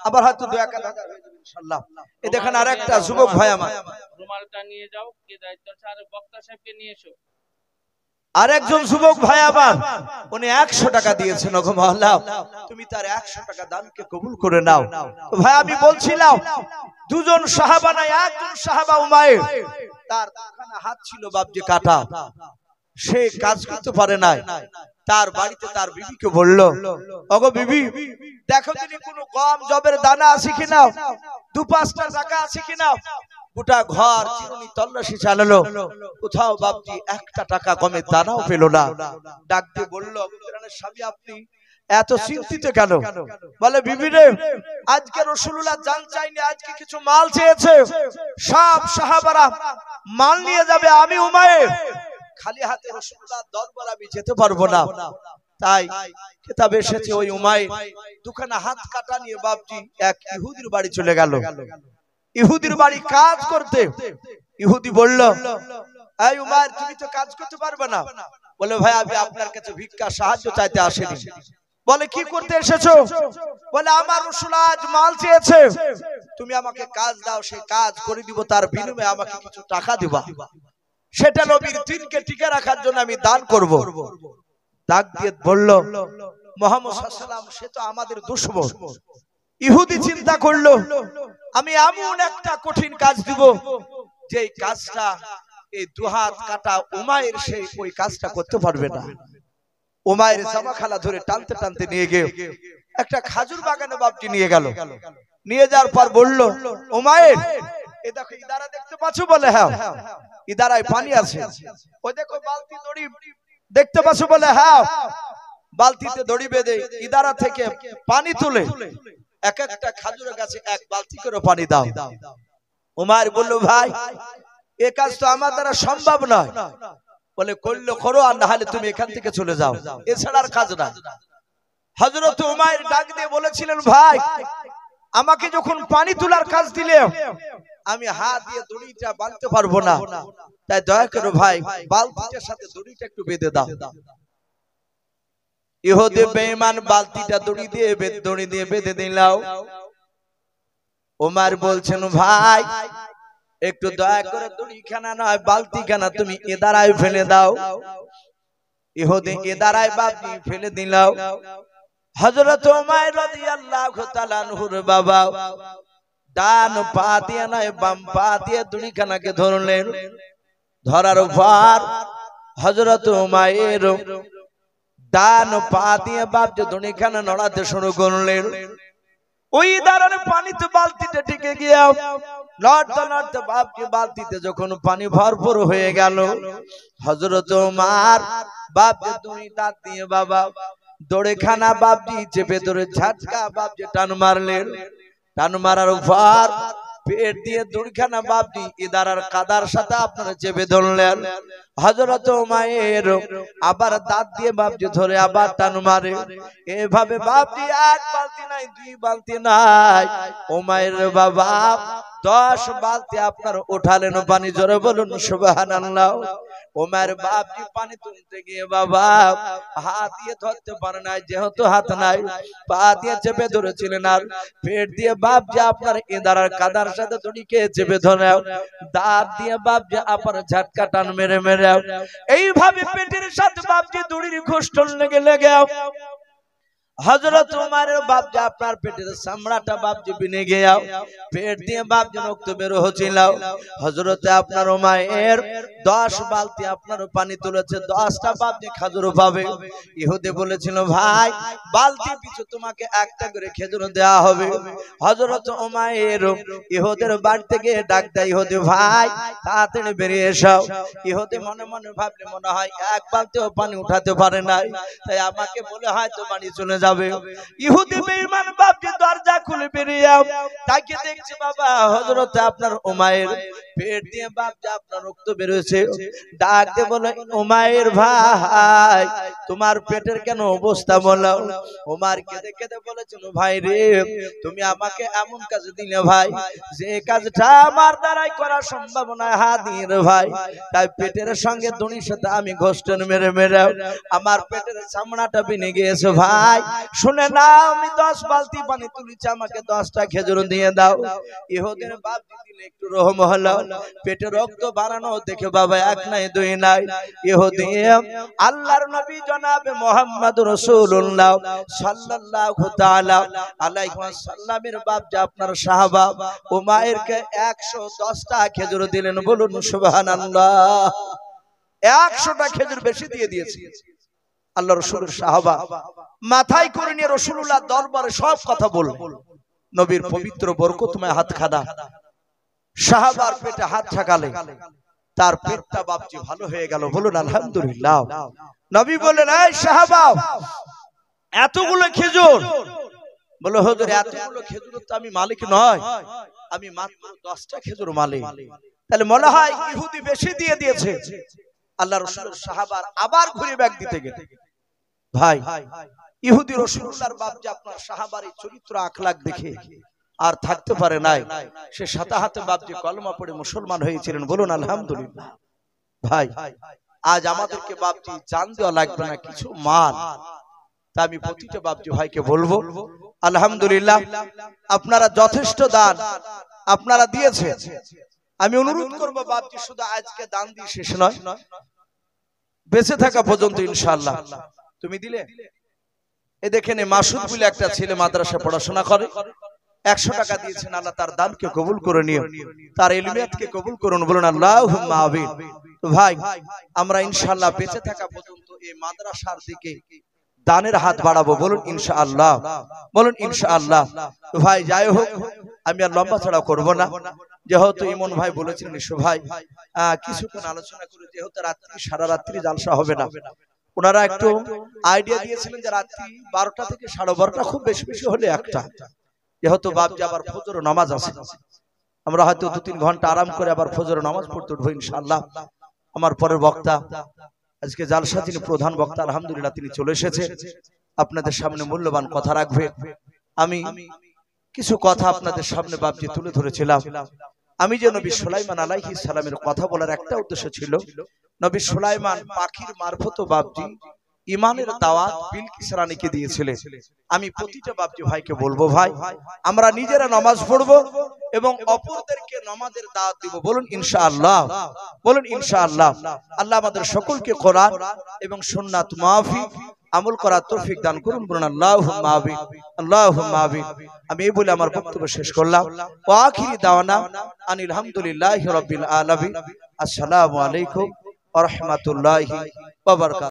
আবার হয়তো 2-1 হাজার হয়ে যাবে ইনশাআল্লাহ। এই দেখেন আরেকটা যুবক ভাই আমার, রুমালটা নিয়ে যাও, কে দায়িত্ব আছে আর বক্তা সাহেবকে নিয়ে এসো। আরেকজন যুবক ভাই আবার উনি 100 টাকা দিয়েছেন, ওগো মহল্লা তুমি তার 100 টাকা দানকে কবুল করে নাও। ভাই আমি বলছিলাম দুজন সাহাবা নাই, একজন সাহাবা উমাইর, তার দুখানা হাত ছিল বাপজি কাটা, সে কাজ করতে পারে নাই। তার বাড়িতে তার বিবিকে বলল, ওগো বিবি দেখো তিনি কোনো গম জবের দানা আছে কিনা, 2-5টা টাকা আছে কিনা। গোটা ঘর চিরুনি তল্লাশি চালালো, কোথাও বাপজি 1টা টাকা গমের দানাও পেল না। ডাক দিয়ে বলল, স্বামী আপনি এত চিন্তিত কেন? বলে বিবি রে, আজকে রাসূলুল্লাহ জান চাইনি, আজকে কিছু মাল চেয়েছে, সব সাহাবারা মাল নিয়ে যাবে, আমি উমাইর খালি হাতে রাসূলুল্লাহ দরবার আমি যেতে পারবো না। তাই কিতাবে এসেছে ওই উমাইর দুখানা হাত কাটা নিয়ে বাপজি এক ইহুদির বাড়ি চলে গেল, ইহুদির বাড়ি কাজ করতে। ইহুদি বলল, এই উমাইর তুমি তো কাজ করতে পারবে না। বলে ভাই আমি আপনার কাছে ভিক্ষা সাহায্য চাইতে আসিনি। বলে কি করতে এসেছো? বলে আমার রাসূল আজ মাল চেয়েছে, তুমি আমাকে কাজ দাও, সেই কাজ করে দিব, তার বিনিময়ে আমাকে কিছু টাকা দিবা, সেটা নবীর দিনকে টিকে রাখার জন্য আমি দান করব। ডাক দিয়ে বলল, মুহাম্মদ সাল্লাল্লাহু আলাইহি ওয়াসাল্লাম সে তো আমাদের দুশমন। ইহুদি চিন্তা করলো, আমি এমন একটা কঠিন কাজ দিব যে কাজটা এই দুহাত কাটা উমাইর সে ওই কাজটা করতে পারবে না। উমাইর জামা খালা ধরে টানতে টানতে নিয়ে গিয়ে একটা খাজুর বাগানে বাপজি নিয়ে গেল। নিয়ে যাওয়ার পর বলল, উমাইর এই দেখো ইদারা দেখতে পাচ্ছ? বলে হ্যাঁ। ইদারায় পানি আছে। ওই দেখো বালতি দড়ি দেখতে পাচ্ছ? বলে হ্যাঁ। বালতিতে দড়ি বেঁধে ইদারা থেকে পানি তুলে এক একটা খাজুরের গাছে 1 বালতি করে পানি দাও। উমাইর বলল, ভাই এই কাজ তো আমার দ্বারা সম্ভব নয়। বলে করলে করো, আর না হলে তুমি এখান থেকে চলে যাও, এছাড়া আর কাজ না। হযরত উমাইর ডাক দিয়ে বলেছিলেন, ভাই আমাকে যখন পানি তোলার কাজ দিলে আমি হাত দিয়ে দড়িটা বাঁধতে পারবো না, তাই দয়া করে ভাই বালতিটার সাথে দড়িটা একটু বেঁধে দাও। ইহুদি বেঈমান বালতিটা দড়ি দিয়ে বেঁধে দিলাও। ওমর বলছেন, ভাই একটু দয়া করে দড়িখানা নয় বালতিখানা তুমি এদারায় ফেলে দাও। ইহুদি এদারায় বালতি ফেলে দিলাও। হযরত উমাইর রাদিয়াল্লাহু তাআলা আনহুর বাবা ডান পা দিয়ে নয় বাম পা দিয়ে দুনিখানাকে ধরলেন। ধরার পর হযরত উমাইর ডান পা দিয়ে বাপজি দুনিখানা নড়াতে শুরু করলেন। ওই দাঁড়ানো পানিতে বালতিতে টিকে গিয়া লড়তে লড়তে বাপজি বালতিতে যখন পানি ভরপুর হয়ে গেল, হযরত উমার বাপজি দুই দাঁত দিয়ে বাবা দড়েখানা বাপজি চেপে ধরে ঝাটকা বাপজি টান মারলেন। টান মারার পর পেট দিয়ে দড়িখানা বাপজি ইদারার কাদার সাথে আপনারা চেপে ধরলেন। হযরত উমাইর আবার দাঁত দিয়ে বাপজি ধরে আবার টান মারে। এভাবে বাপজি এক বালতি নাই, দুই বালতি নাই, উমাইর বাবা 10 বালতি আপনার উঠালেন পানি। জোরে বলুন সুবহানাল্লাহ। উমাইর বাপজি পানি তুলতে গিয়ে বাবা হাত দিয়ে ধরতে পারে না, যেহেতু হাত নাই পা দিয়ে চেপে ধরেছিলেন। আর পেট দিয়ে বাপজি আপনার ইদারার কাদার সাথে দড়িকে চেপে ধরে দাঁত দিয়ে বাপজি আবার ঝাটকা টান মেরে মেরে এইভাবে পেটের সাথে বাপজি দড়ির ঘোষটন লেগে লেগে হযরত উমারের বাপজি আপনার পেটের চামড়াটা বাপজি বিনে গিয়া পেট দিয়ে বাপজি রক্ত বের হচ্ছিল। হযরত আপনার উমাইর 10 বালতি আপনার পানি তুলেছে, 10টা বাপজি খেজুর পাবে। ইহুদি বলেছিল ভাই বালতি পিছু তোমাকে একটা করে খেজুর দেওয়া হবে। হযরত উমাইর ইহুদের বাড়ি থেকে ডাক দেয়, ইহুদি ভাই তাড়াতাড়ি বেরিয়ে এসো। ইহুদি মনে মনে ভাবলে মনে হয় এক বালতিও পানি উঠাতে পারে নাই, তাই আমাকে বলে হয়তো বাড়ি চলে যাবে। ইহুদি বেঈমান বাপজি দরজা খুলে বেরিয়ে তাকে দেখছে বাবা হযরত আপনার উমাইর পেট দিয়ে বাপজি আপনার রক্ত বের হয়েছে। ডাক দিয়ে বলে উমাইর ভাই তোমার পেটের কেন অবস্থা বলো। উমার কেঁদে কেঁদে বলেছিল ভাই রে তুমি আমাকে এমন কাজ দিলে ভাই যে কাজটা আমার দ্বারাই করা সম্ভব নয় হাদির ভাই, তাই পেটের সঙ্গে দড়ির সাথে আমি ঘোষটন মেরে মেরে আমার পেটের চামড়াটা ভেঙে গিয়েছে। ভাই শুনে না আমি 10 বালতি পানি তুলেছি, আমাকে 10টা খেজুর দিয়ে দাও। ইহুদির বাপ দিলে একটু রহম হলো। পেটে রক্ত বাড়ানো দেখে বাবা এক নাই দুই নাই, ইহুদি আল্লাহর নবী জনাবে মুহাম্মদ রাসূলুল্লাহ সাল্লাল্লাহু তাআলা আলাইহি ওয়াসাল্লামের বাপ যে আপনার সাহাবা উমাইরকে 110টা খেজুর দিলেন। বলুন সুবহানাল্লাহ। 100টা খেজুর বেশি দিয়ে দিয়েছে। আল্লাহ রাসূলের সাহাবা মাথায় করে নিয়ে রাসূলুল্লাহ দরবারে সব কথা বললেন। নবীর পবিত্র বরকতময় হাতখানা সাহাবার পেটে হাত ঠাকালে তার পেটটা বাপজি ভালো হয়ে গেল। বলুন আলহামদুলিল্লাহ। নবী বললেন এই সাহাবা এতগুলো খেজুর, বলে হুজুর এতগুলো খেজুর তো আমি মালিক নয়, আমি মাত্র 10টা খেজুর মালিক। তাহলে মনে হয় ইহুদি বেশি দিয়ে দিয়েছে। আল্লাহ রাসূলের সাহাবার আবার ঘুরে ব্যাগ দিতে গেলে ভাই ইহুদি রাসূলুল্লাহর বাপ যে আপনার সাহাবার এই চরিত্র আখলাক দেখে আর থাকতে পারে নাই, সে সাথে হাতে বাপ যে কলমা পড়ে মুসলমান হয়েছিলেন। বলুন আলহামদুলিল্লাহ। ভাই আজ আমাদেরকে বাপজি জান দেওয়া লাগবে না, কিছু মাল। তা আমি প্রতিটা বাপজি ভাইকে বলবো আলহামদুলিল্লাহ আপনারা যথেষ্ট দান আপনারা দিয়েছেন। আমি অনুরোধ করবো বাপজি শুধু আজকে দান দিয়ে শেষ নয়, বেঁচে থাকা পর্যন্ত ইনশাআল্লাহ তুমি দিলে। এ দেখেন মাসুদ বলে একটা ছেলে মাদ্রাসা পড়াশোনা করে, 100 টাকা দিয়েছেন। আল্লাহ তার দানকে কবুল করে নিও, তার ইলমিয়াতকে কবুল করুন। বলুন আল্লাহুম্মা আমিন। তো ভাই আমরা ইনশাআল্লাহ বেঁচে থাকা পর্যন্ত এই মাদ্রাসার দিকে দানের হাত বাড়াবো। বলুন ইনশাআল্লাহ, বলুন ইনশাআল্লাহ। তো ভাই যাই হোক আমি আর লম্বা ছড়া করব না, যেহেতু ইমন ভাই বলেছিলেন ইসু ভাই কিছুক্ষণ আলোচনা করে, যেহেতু রাত্রি সারা রাত্রি জালসা হবে না, ওনারা একটু আইডিয়া দিয়েছিলেন যে রাত্রি 12টা থেকে 12:30, খুব বেশি বেশি হলে 1টা, যেহেতু বাপজি আবার ফজর নামাজ আছে, আমরা হয়তো 2-3 ঘন্টা আরাম করে আবার ফজর নামাজ পড়তে উঠবো ইনশাআল্লাহ। আমার পরের বক্তা আজকে জালসা যিনি প্রধান বক্তা আলহামদুলিল্লাহ তিনি চলে এসেছে, আপনাদের সামনে মূল্যবান কথা রাখবে। আমি কিছু কথা আপনাদের সামনে বাপজি তুলে ধরেছিলাম। আমি যে নবী সুলাইমান আলাইহিস সালামের কথা বলার একটা উদ্দেশ্য ছিল, নবী সুলাইমান পাখির মারফত বাপজি ইমানের দাওয়াত বিলকিস রানীকে দিয়েছিলেন। আমি প্রতিটা বাপজি ভাইকে বলবো ভাই আমরা নিজেরা নামাজ পড়বো এবং অপরদেরকে নামাজের দাওয়াত দিব। বলুন ইনশাআল্লাহ, বলুন ইনশাআল্লাহ। আল্লাহ আমাদের সকলকে কোরআন এবং সুন্নাত মাফিক আমল করার তৌফিক দান করুন, বলুন আল্লাহুম্মা আমিন, আল্লাহুম্মা আমিন। আমি এই বলে আমার বক্তব্য শেষ করলাম। ওয়া আখিরি দাওয়ানা আনিল হামদুলিল্লাহি রাব্বিল আলামিন। আসসালামু আলাইকুম ওয়া রাহমাতুল্লাহি ওয়া বারাকাতুহু।